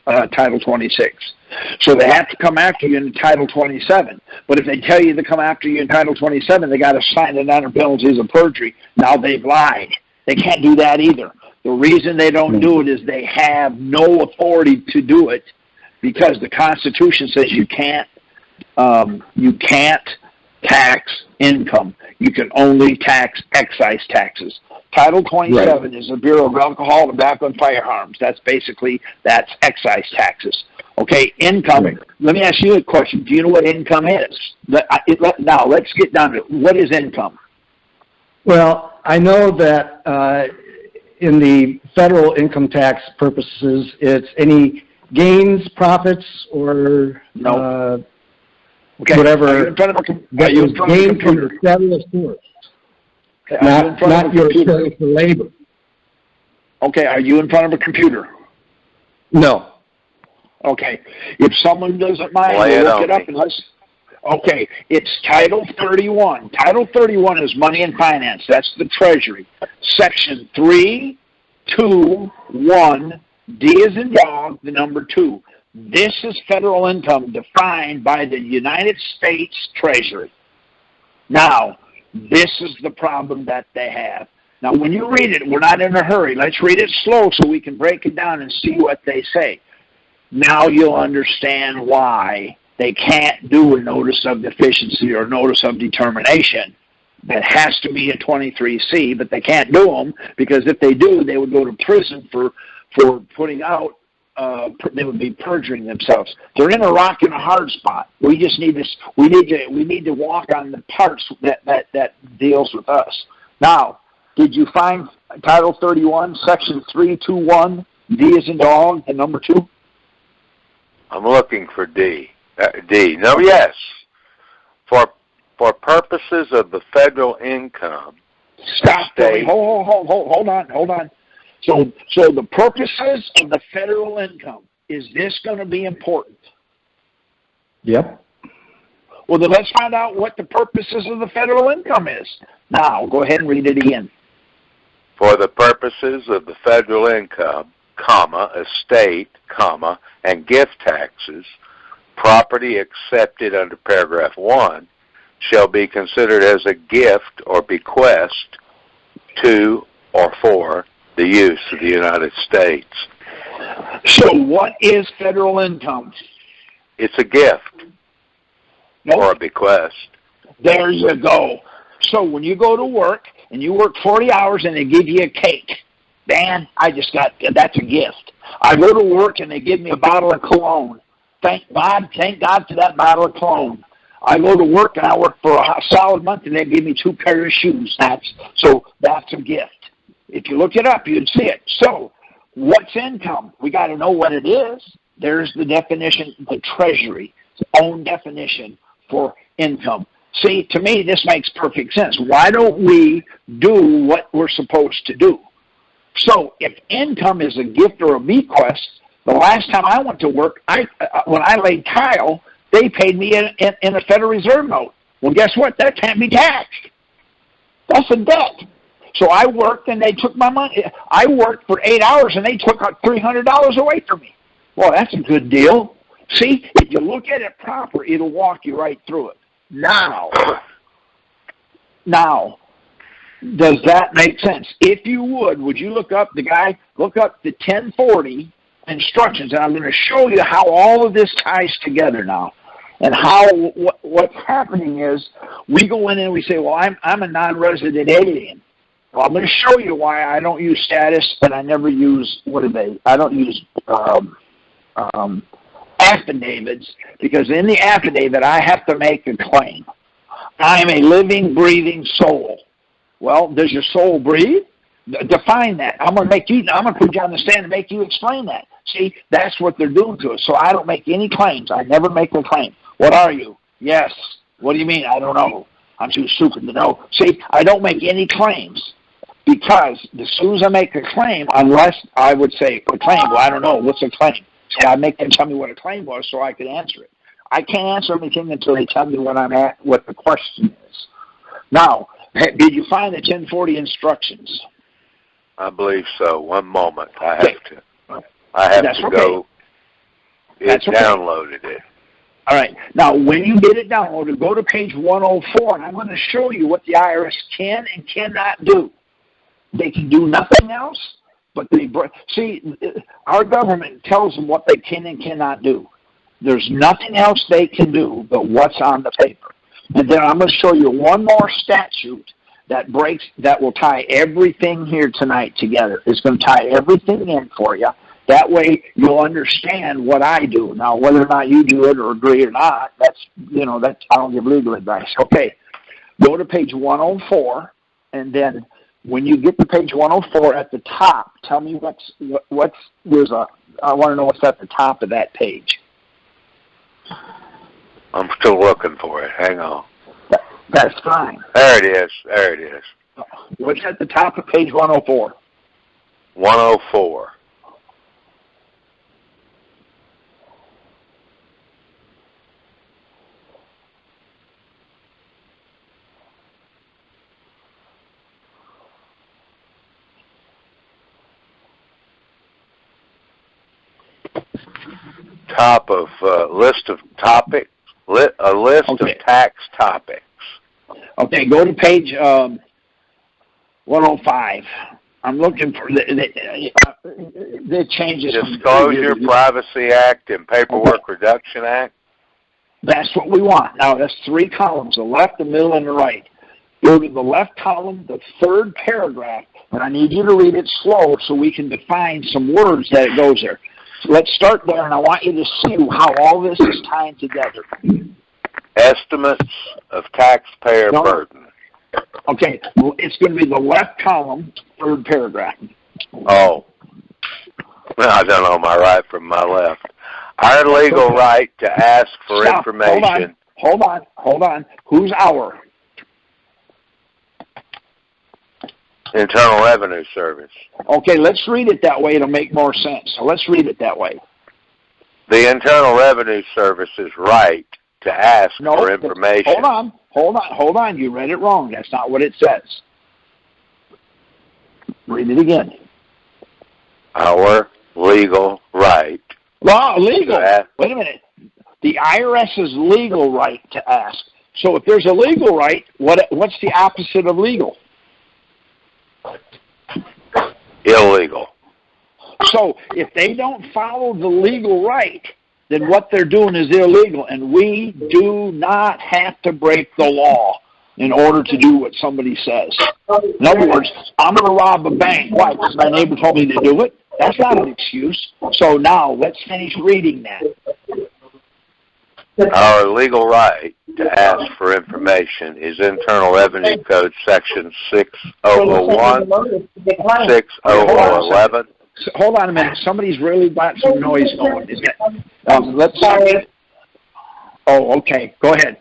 26. So they have to come after you in Title 27. But if they tell you to come after you in Title 27, they got to sign it under penalties of perjury. Now they've lied. They can't do that either. The reason they don't do it is they have no authority to do it because the Constitution says you can't tax income. You can only tax excise taxes. Title 27 is the Bureau of Alcohol, Tobacco, and Firearms. That's excise taxes. Okay, income. Let me ask you a question. Do you know what income is? Now, let's get down to it. What is income? Well, I know that in the federal income tax purposes, it's any gains, profits, or whatever that was gained from the federal source. Not your source for labor. Okay, are you in front of a computer? No. Okay, if someone doesn't mind, we'll look it up and let's. Okay, it's Title 31. Title 31 is money and finance. That's the Treasury. Section 321, D as in dog, the number 2. This is federal income defined by the United States Treasury. Now, this is the problem that they have. Now, when you read it, we're not in a hurry. Let's read it slow so we can break it down and see what they say. Now you'll understand why they can't do a notice of deficiency or notice of determination. That has to be a 23C, but they can't do them because if they do, they would go to prison for putting out. They would be perjuring themselves. They're in a rock and a hard spot. We just need this. We need to walk on the parts that deals with us. Now, did you find Title 31, Section 321, D as in dog, and number 2? I'm looking for D. D. No, yes. For purposes of the federal income. Stop. Hold on. So the purposes of the federal income, is this going to be important? Yep. Well, then let's find out what the purposes of the federal income is. Now, go ahead and read it again. For the purposes of the federal income, comma, estate, comma, and gift taxes, property accepted under paragraph 1 shall be considered as a gift or bequest to or for the use of the United States. So what is federal income? It's a gift or a bequest. There you go. So when you go to work and you work 40 hours and they give you a cake, Dan, that's a gift. I go to work and they give me a bottle of cologne. Thank God for that bottle of cologne. I go to work and I work for a solid month and they give me 2 pairs of shoes. That's a gift. If you look it up, you'd see it. So, what's income? We got to know what it is. There's the definition, the Treasury's own definition for income. See, to me, this makes perfect sense. Why don't we do what we're supposed to do? So, if income is a gift or a bequest, the last time I went to work, when I laid tile, they paid me in a Federal Reserve note. Well, guess what? That can't be taxed. That's a debt. So I worked and they took my money. I worked for 8 hours and they took $300 away from me. Well, that's a good deal. See, if you look at it proper, it'll walk you right through it. Now, does that make sense? If you would you look up the 1040 instructions, and I'm going to show you how all of this ties together now. And how what's happening is we go in and we say, well, I'm a non-resident alien. Well, I'm going to show you why I don't use status, and I never use, I don't use affidavits, because in the affidavit I have to make a claim. I'm a living, breathing soul. Well, does your soul breathe? Define that. I'm going to put you on the stand and make you explain that. See, that's what they're doing to us. So I don't make any claims. I never make a claim. What are you? Yes. What do you mean? I don't know. I'm too stupid to know. See, I don't make any claims because as soon as I make a claim, unless I would say a claim, well, I don't know. What's a claim? So I make them tell me what a claim was so I could answer it. I can't answer anything until they tell me what I'm at, what the question is. Now, did you find the 1040 instructions? I believe so. One moment. I have to go. It downloaded it. All right. Now, when you get it downloaded, go to page 104, and I'm going to show you what the IRS can and cannot do. They can do nothing else, but see, our government tells them what they can and cannot do. There's nothing else they can do but what's on the paper. And then I'm going to show you one more statute that will tie everything here tonight together. It's going to tie everything in for you. That way you'll understand what I do. Now, whether or not you do it or agree or not, that's I don't give legal advice. Okay, go to page 104, and then when you get to page 104 at the top, tell me I want to know what's at the top of that page. I'm still looking for it. Hang on. That's fine. There it is. What's at the top of page 104? 104. Top of list of topics, a list of tax topics. Okay, go to page 105. I'm looking for the changes. Disclosure, Privacy Act, and Paperwork Reduction Act. That's what we want. Now, that's 3 columns, the left, the middle, and the right. Go to the left column, the 3rd paragraph, and I need you to read it slow so we can define some words that it goes there. Let's start there, and I want you to see how all this is tying together. Estimates of taxpayer burden. Okay, well, it's going to be the left column, 3rd paragraph. Oh. Well, I don't know my right from my left. Our legal right to ask for information. Hold on. Who's our? Internal Revenue Service. Okay, let's read it that way. It'll make more sense. So let's read it that way. The Internal Revenue Service's right to ask for information. Hold on. You read it wrong. That's not what it says. Read it again. Our legal right. Well, legal. Wait a minute. The IRS's legal right to ask. So if there's a legal right, what's the opposite of legal? Illegal. So if they don't follow the legal right, then what they're doing is illegal, and we do not have to break the law in order to do what somebody says. In other words, I'm going to rob a bank. Why? Because my neighbor told me to do it? That's not an excuse. So now let's finish reading that. Our legal right to ask for information is Internal Revenue Code Section 6001, 6011. Hold on a minute. Somebody's really got some noise going. Is that, oh, okay. Go ahead.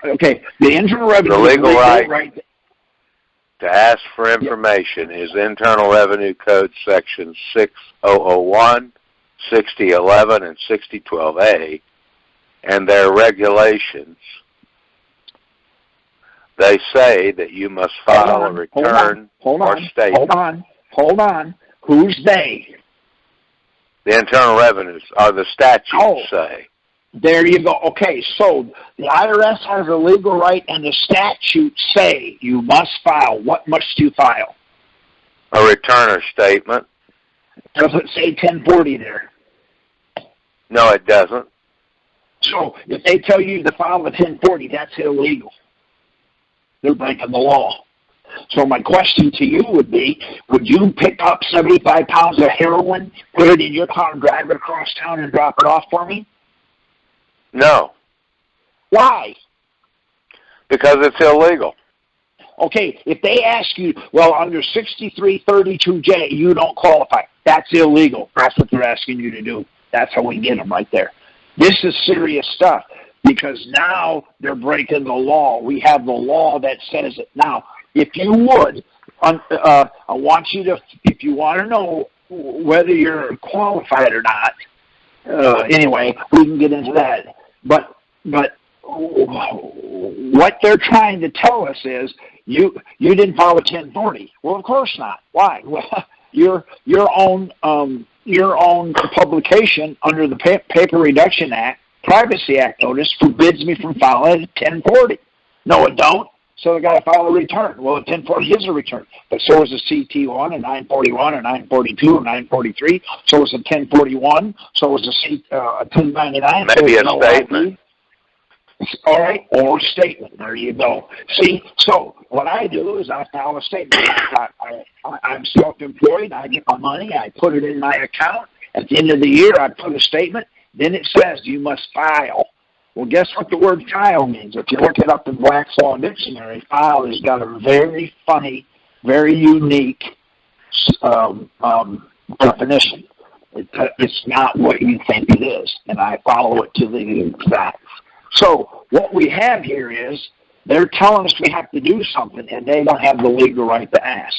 Okay. The Internal Revenue The legal right to ask for information is Internal Revenue Code Section 6001, 6011, and 6012A, and their regulations. They say that you must file a return or statement. Hold on. Who's they? The Internal Revenues, or the statutes say. There you go. Okay, so the IRS has a legal right, and the statutes say you must file. What must you file? A return or statement. Does it say 1040 there? No, it doesn't. So if they tell you to file the 1040, that's illegal. They're breaking the law. So my question to you would be, would you pick up 75 pounds of heroin, put it in your car, and drive it across town and drop it off for me? No. Why? Because it's illegal. Okay, if they ask you, well, under 6332J, you don't qualify. That's illegal. That's what they're asking you to do. That's how we get them right there. This is serious stuff. because now they're breaking the law. We have the law that says it. Now, if you would, I want you to, if you want to know whether you're qualified or not, anyway, we can get into that. But what they're trying to tell us is you didn't file a 1040. Well, of course not. Why? Well, your own publication under the Paper Reduction Act, Privacy Act notice forbids me from filing a 1040. No, it don't. So I got to file a return. Well, a 1040 is a return, but so is a CT1, a 941, a 942, a 943. So is a 1041. So is a 1099. Maybe a statement. All right, or statement. There you go. See, so what I do is I file a statement. I'm self-employed. I get my money. I put it in my account. At the end of the year, I put a statement. Then it says you must file. Well, guess what the word file means? If you look it up in Black's Law Dictionary, file has got a very funny, very unique definition. It's not what you think it is, and I follow it to the facts. So what we have here is they're telling us we have to do something, and they don't have the legal right to ask.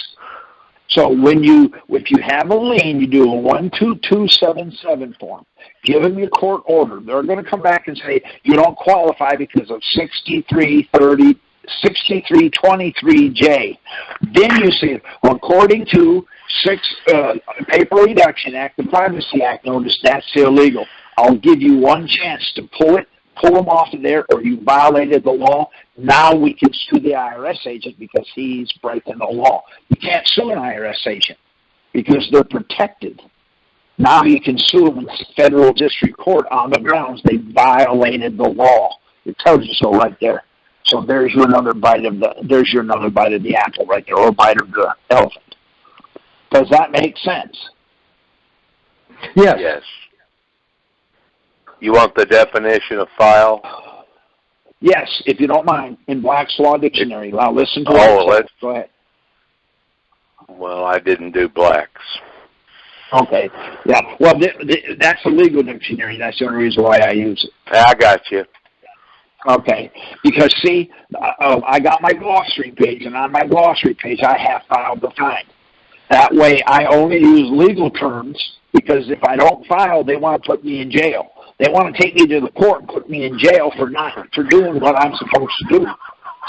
So if you have a lien, you do a 12277 form. Give them your court order. They're going to come back and say you don't qualify because of 6323J. Then you say, well, according to Paper Reduction Act, the Privacy Act notice, that's illegal. I'll give you one chance to pull them off of there, or you violated the law. Now we can sue the IRS agent because he's breaking the law. You can't sue an IRS agent because they're protected. Now you can sue them in federal district court on the grounds they violated the law. It tells you so right there. So there's your another bite of the apple right there, or bite of the elephant. Does that make sense? Yes. Yes. You want the definition of file? Yes, if you don't mind, in Black's Law Dictionary. Now listen to it. Go ahead. Well, I didn't do Black's. Okay. Yeah. Well, that's a legal dictionary. That's the only reason why I use it. I got you. Okay. Because, see, I got my glossary page, and on my glossary page I have file defined. That way I only use legal terms, because if I don't file, they want to put me in jail. They want to take me to the court and put me in jail for doing what I'm supposed to do.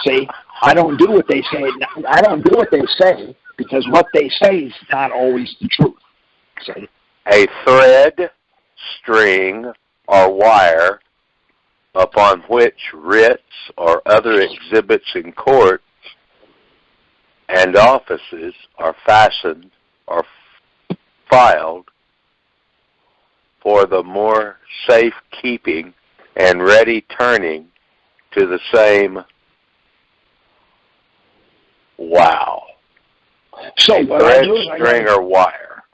See, I don't do what they say. I don't do what they say because what they say is not always the truth. See? A thread, string, or wire upon which writs or other exhibits in court and offices are fastened or filed for the more safe keeping and ready turning to the same. Wow. So what thread, I do is string, or wire.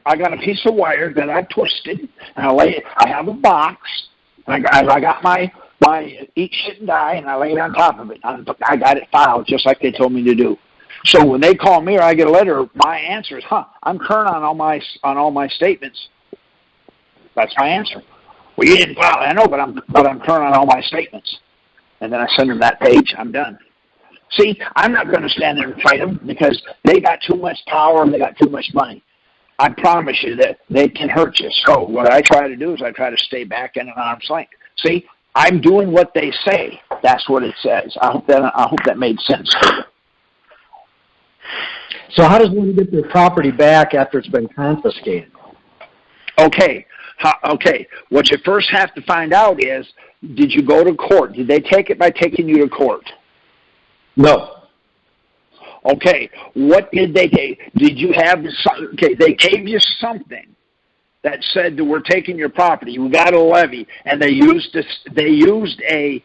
I got a piece of wire that I twisted, and I have a box. I got my eat, shit, and die, and I lay it on top of it. I got it filed just like they told me to do. So when they call me or I get a letter, my answer is, I'm current on all my statements. That's my answer. Well, you didn't file. I know, but I'm current on all my statements. And then I send them that page. I'm done. See, I'm not going to stand there and fight them because they got too much power and they got too much money. I promise you that they can hurt you. So what I try to do is I try to stay back in an arm's length. See, I'm doing what they say. That's what it says. I hope that made sense to you. So how does one get their property back after it's been confiscated? Okay. What you first have to find out is, did you go to court? Did they take it by taking you to court? No. Okay. What did they take? Did you have? Okay, they gave you something that said that we're taking your property. We got a levy, and they used this. Okay,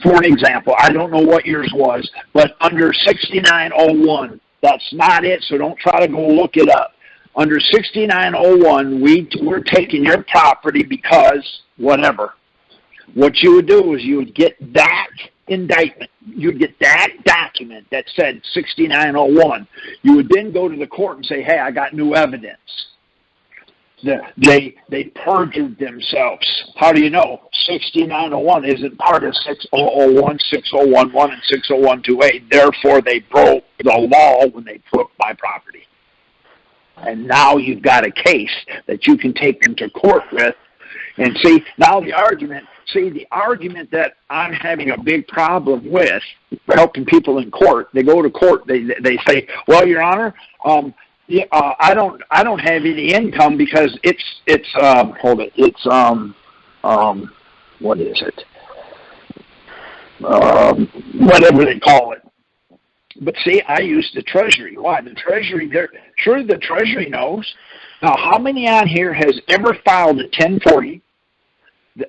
for an example, I don't know what yours was, but under 6901, that's not it. So don't try to go look it up. Under 6901, we're taking your property because whatever. What you would do is you would get that indictment. You'd get that document that said 6901. You would then go to the court and say, hey, I got new evidence. They perjured themselves. How do you know? 6901 isn't part of 6001, 6011, and 60128. Therefore, they broke the law when they took my property. And now you've got a case that you can take them to court with. And see, now the argument that I'm having a big problem with helping people in court, they go to court, they say, well, Your Honor, I don't have any income because it's what is it? Whatever they call it. But see, I use the Treasury. Why? The Treasury, surely the Treasury knows. Now, how many on here has ever filed a 1040?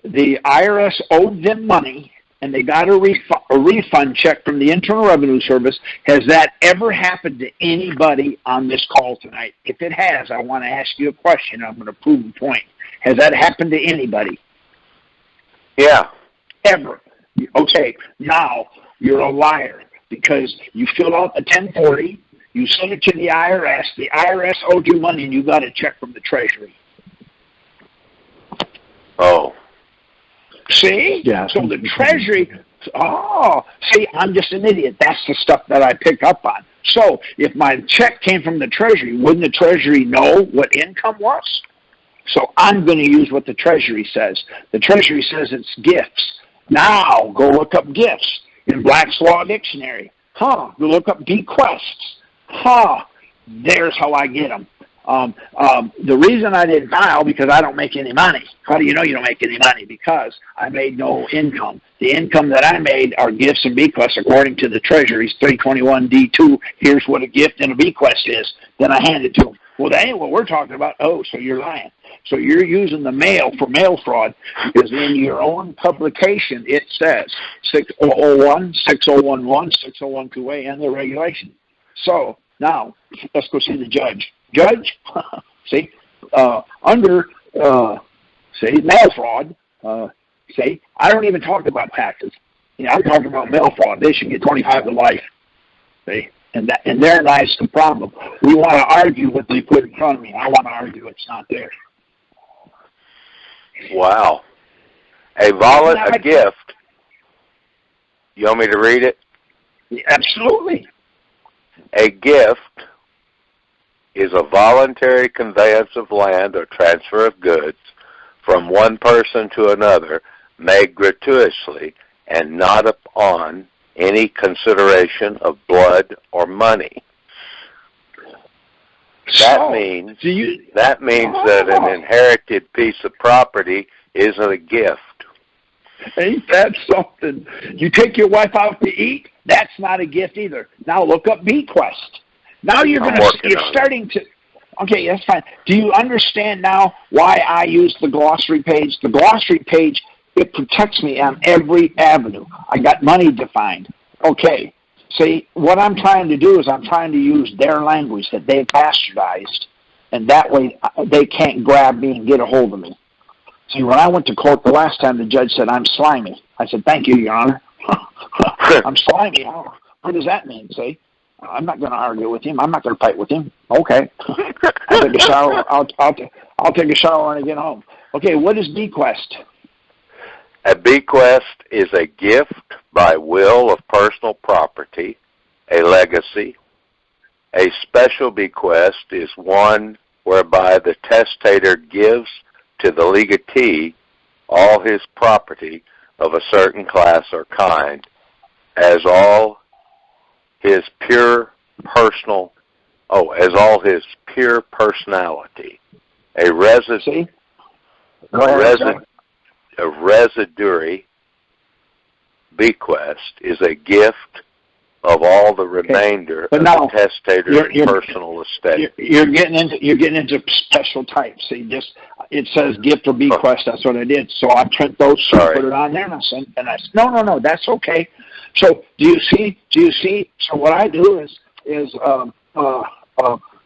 The IRS owed them money, and they got a refund check from the Internal Revenue Service. Has that ever happened to anybody on this call tonight? If it has, I want to ask you a question. I'm going to prove the point. Has that happened to anybody? Yeah. Ever. Okay, now you're a liar because you filled out the 1040, you sent it to the IRS owed you money, and you got a check from the Treasury. Oh. See? Yeah. So the Treasury, see, I'm just an idiot. That's the stuff that I pick up on. So if my check came from the Treasury, wouldn't the Treasury know what income was? So I'm going to use what the Treasury says. The Treasury says it's gifts. Now go look up gifts in Black's Law Dictionary. Go look up bequests. There's how I get them. The reason I didn't file, because I don't make any money. How do you know you don't make any money? Because I made no income. The income that I made are gifts and bequests according to the Treasury's 321D2. Here's what a gift and a bequest is. Then I hand it to them. Well, that ain't what we're talking about. Oh, so you're lying. So you're using the mail for mail fraud, because in your own publication it says 6001, 6011, 6012A, and the regulation. So now let's go see the judge. Judge, see, under, mail fraud, I don't even talk about taxes. I'm talking about mail fraud. They should get 25 to life. See, and there lies the problem. We want to argue what they put in front of me. I want to argue it's not there. Wow. A gift. You want me to read it? Absolutely. A gift is a voluntary conveyance of land or transfer of goods from one person to another made gratuitously and not upon any consideration of blood or money. That means that an inherited piece of property isn't a gift. Ain't that something? You take your wife out to eat, that's not a gift either. Now look up bequest. Now you're starting to, okay, that's fine. Do you understand now why I use the glossary page? The glossary page, it protects me on every avenue. I got money defined. Okay. See, what I'm trying to do is I'm trying to use their language that they've bastardized, and that way they can't grab me and get a hold of me. See, when I went to court the last time, the judge said, I'm slimy. I said, thank you, Your Honor. I'm slimy. What does that mean, see? I'm not going to argue with him. I'm not going to fight with him. Okay. I'll take a shower. I'll take a shower when I get home. Okay, what is bequest? A bequest is a gift by will of personal property, a legacy. A special bequest is one whereby the testator gives to the legatee all his property of a certain class or kind, as all his pure personality. A residuary bequest is a gift of all the remainder of the testator's personal estate. You're getting into special types. See, it says gift or bequest. That's what I did. So I print those, put it on there, and I sent. And I said, no, that's okay. So do you see? So what I do is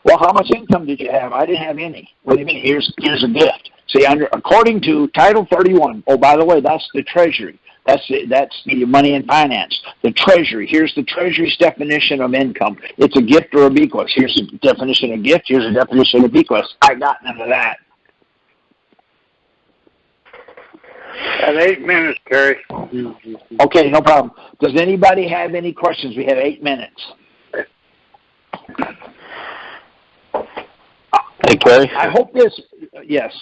well, how much income did you have? I didn't have any. What do you mean? Here's a gift. See, according to Title 31. Oh, by the way, that's the Treasury. That's the money and finance. The Treasury. Here's the Treasury's definition of income. It's a gift or a bequest. Here's the definition of gift. Here's the definition of bequest. I got none of that. At 8 minutes, Terry. Okay, no problem. Does anybody have any questions? We have 8 minutes. Hey, Kerry. I hope this, yes.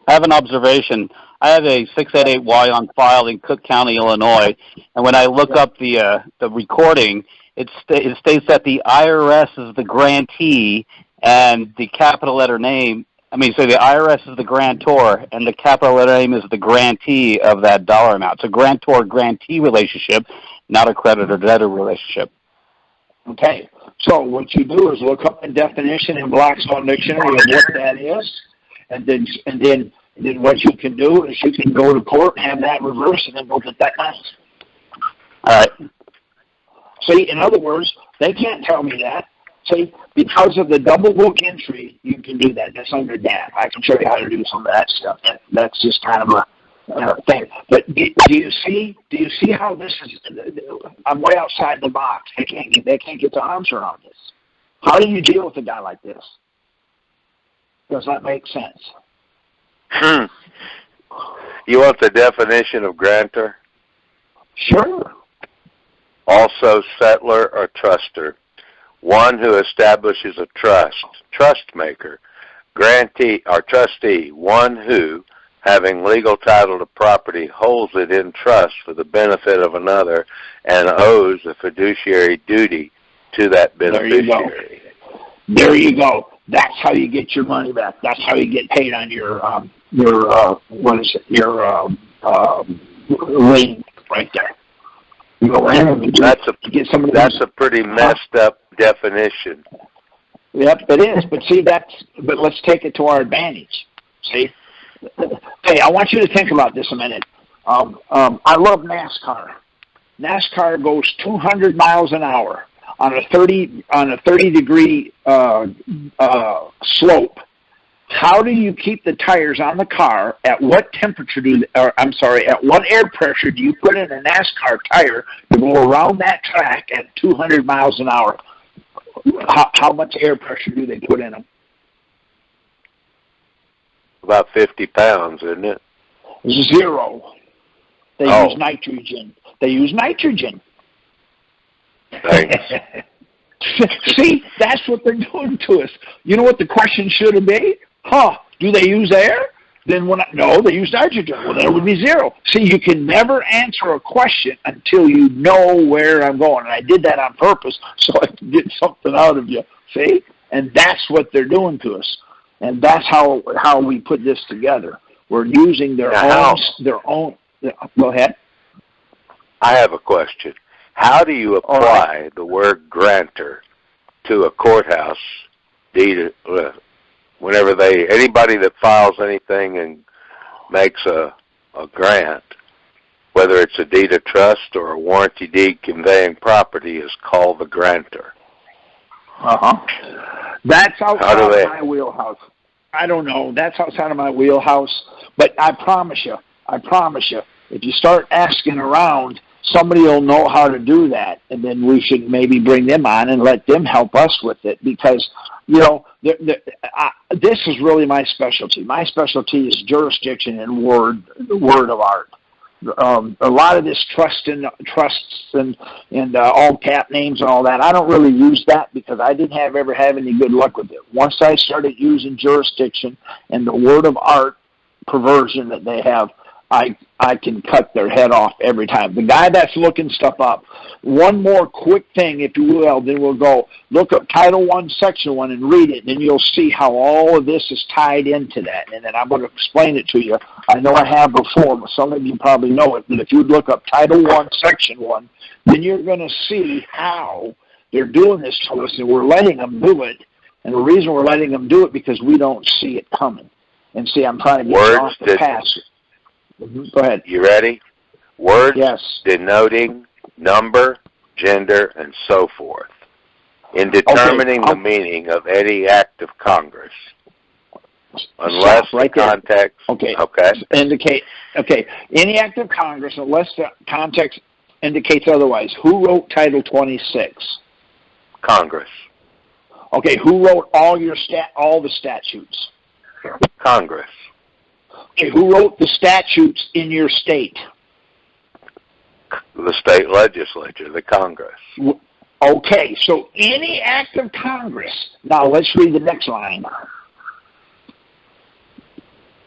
I have an observation. I have a 688Y on file in Cook County, Illinois, and when I look up the recording, it states that the IRS is the grantee and the capital letter name. So the IRS is the grantor and the capital letter name is the grantee of that dollar amount. It's a grantor-grantee relationship, not a creditor-debtor relationship. Okay. So what you do is look up the definition in Black's Law Dictionary of what that is, and then what you can do is you can go to court, have that reversed, and then go get that money. All right. See, in other words, they can't tell me that. See, because of the double book entry, you can do that. That's under DAP. I can show you how to do some of that stuff. That's just kind of a thing. But do you see how this is? I'm way outside the box. They can't get the arms around this. How do you deal with a guy like this? Does that make sense? You want the definition of grantor? Sure. Also, settler or truster. One who establishes a trust maker. Grantee or trustee, one who, having legal title to property, holds it in trust for the benefit of another and owes a fiduciary duty to that beneficiary. There you go. That's how you get your money back. That's how you get paid on your lien right there. You go in and that's a pretty messed up definition. Yep, it is. But let's take it to our advantage. See? Hey, I want you to think about this a minute. I love NASCAR. NASCAR goes 200 miles an hour on a 30-degree slope. How do you keep the tires on the car? At what temperature at what air pressure do you put in a NASCAR tire to go around that track at 200 miles an hour? How much air pressure do they put in them? About 50 pounds, isn't it? 0. They use nitrogen. Thanks. See, that's what they're doing to us. You know what the question should have been? Do they use air? Then no, they use nitrogen. Well, that would be 0. See, you can never answer a question until you know where I'm going. And I did that on purpose so I could get something out of you. See? And that's what they're doing to us. And that's how we put this together. We're using their own. Go ahead. I have a question. How do you apply the word grantor to a courthouse deed? Whenever anybody that files anything and makes a grant, whether it's a deed of trust or a warranty deed conveying property, is called the grantor. That's outside of my wheelhouse. I don't know. That's outside of my wheelhouse. But I promise you, if you start asking around, somebody will know how to do that, and then we should maybe bring them on and let them help us with it because, this is really my specialty. My specialty is jurisdiction and word of art. A lot of this trusts and all cap names and all that, I don't really use that because I didn't ever have any good luck with it. Once I started using jurisdiction and the word of art perversion that they have, I can cut their head off every time. The guy that's looking stuff up, one more quick thing, if you will, then we'll go look up Title I, Section 1 and read it, and then you'll see how all of this is tied into that. And then I'm going to explain it to you. I know I have before, but some of you probably know it. But if you look up Title I, Section 1, then you're going to see how they're doing this to us, and we're letting them do it. And the reason we're letting them do it because we don't see it coming. And see, I'm trying to get off the pass. Go ahead. You ready? Words yes. denoting number, gender, and so forth in determining the meaning of any act of Congress. Unless the context... Any act of Congress, unless the context indicates otherwise. Who wrote Title 26? Congress. Okay, who wrote all the statutes? Congress. Okay, who wrote the statutes in your state? The state legislature, the Congress. Okay, so any act of Congress. Now let's read the next line.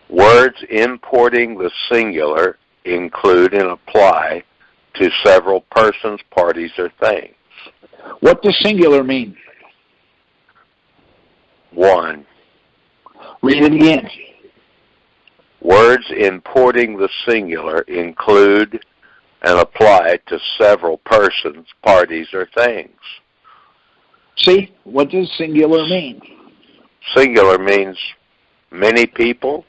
Words importing the singular include and apply to several persons, parties, or things. What does singular mean? One. Read it again. Words importing the singular include and apply to several persons, parties, or things. See, what does singular mean? Singular means many people,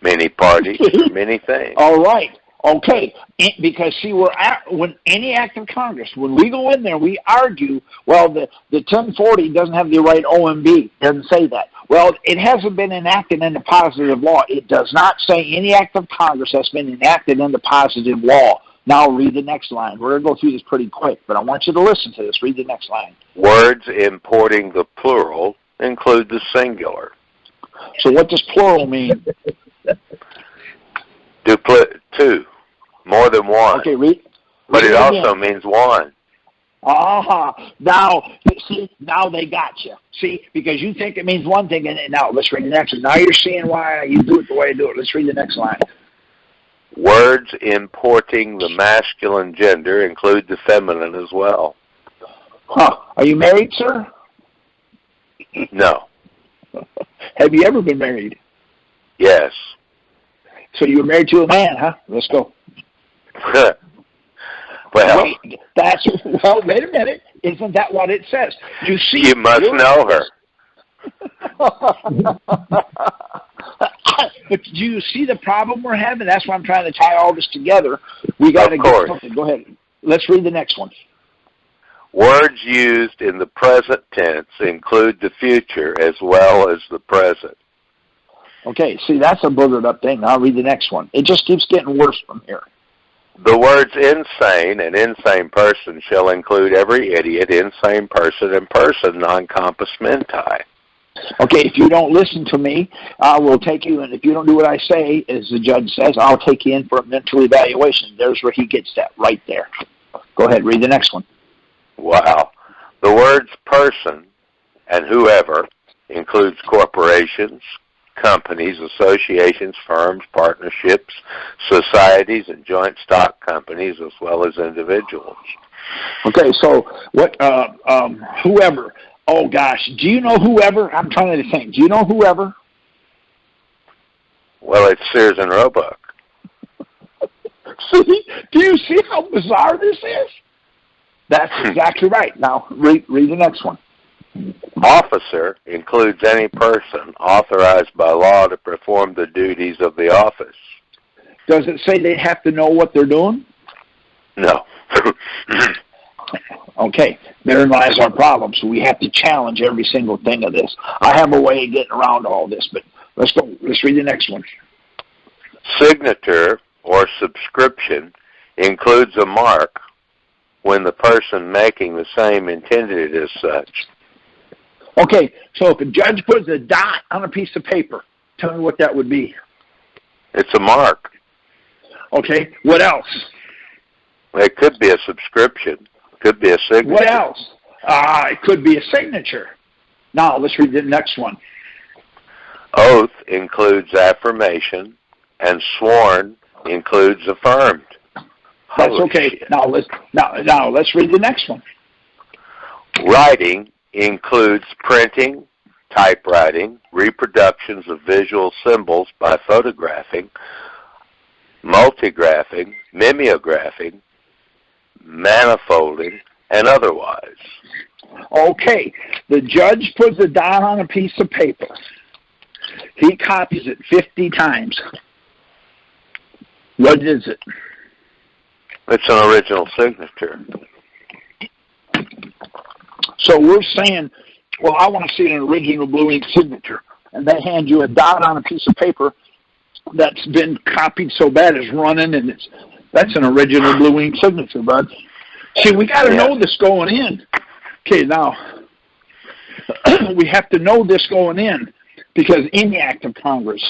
many parties, or many things. All right. Okay. Because, see, when any act of Congress, when we go in there, we argue, well, the 1040 doesn't have the right OMB. It doesn't say that. Well, it hasn't been enacted into positive law. It does not say any act of Congress has been enacted into positive law. Now read the next line. We're going to go through this pretty quick, but I want you to listen to this. Read the next line. Words importing the plural include the singular. So what does plural mean? Two. More than one. Okay, read but it also means one. Now, see, now they got you. See, because you think it means one thing, and now let's read the next one. Now you're seeing why you do it the way you do it. Let's read the next line. Words importing the masculine gender include the feminine as well. Are you married, sir? No. Have you ever been married? Yes. So you were married to a man, huh? Let's go. Well, wait a minute. Isn't that what it says? You must know her. But do you see the problem we're having? That's why I'm trying to tie all this together. We got to get something. Go ahead. Let's read the next one. Words used in the present tense include the future as well as the present. Okay, see, that's a boogered up thing. I'll read the next one. It just keeps getting worse from here. The words insane and insane person shall include every idiot, insane person, and person non-compos mentis. Okay, if you don't listen to me, I will take you, and if you don't do what I say, as the judge says, I'll take you in for a mental evaluation. There's where he gets that, right there. Go ahead, read the next one. Wow. The words person and whoever includes corporations, companies, associations, firms, partnerships, societies, and joint stock companies, as well as individuals. Okay, so what? Whoever. Oh gosh, do you know whoever? I'm trying to think. Do you know whoever? Well, it's Sears and Roebuck. See? Do you see how bizarre this is? That's exactly right. Now read the next one. Officer includes any person authorized by law to perform the duties of the office. Does it say they have to know what they're doing? No. Okay, therein lies our problem. So we have to challenge every single thing of this. I have a way of getting around all this, but let's go. Let's read the next one. Signature or subscription includes a mark when the person making the same intended it as such. Okay, so if a judge puts a dot on a piece of paper, tell me what that would be. It's a mark. Okay, what else? It could be a subscription. It could be a signature. What else? It could be a signature. Now, let's read the next one. Oath includes affirmation, and sworn includes affirmed. That's okay. Now let's read the next one. Writing includes printing, typewriting, reproductions of visual symbols by photographing, multigraphing, mimeographing, manifolding, and otherwise. Okay, the judge puts a dot on a piece of paper. He copies it 50 times. What is it? It's an original signature. So we're saying, well, I want to see an original blue ink signature. And they hand you a dot on a piece of paper that's been copied so bad it's running, and that's an original blue ink signature, bud. See, we got to know this going in. Okay, now, we have to know this going in, because in the act of Congress,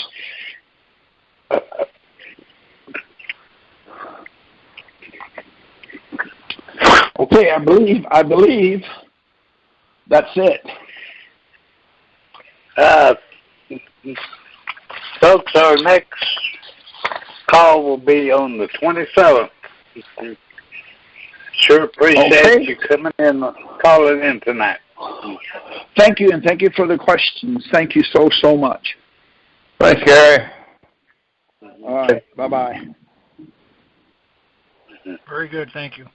Okay, I believe that's it. Folks, our next call will be on the 27th. Sure appreciate you coming in, calling in tonight. Thank you, and thank you for the questions. Thank you so much. Thanks, Gary. All right, bye-bye. Very good, thank you.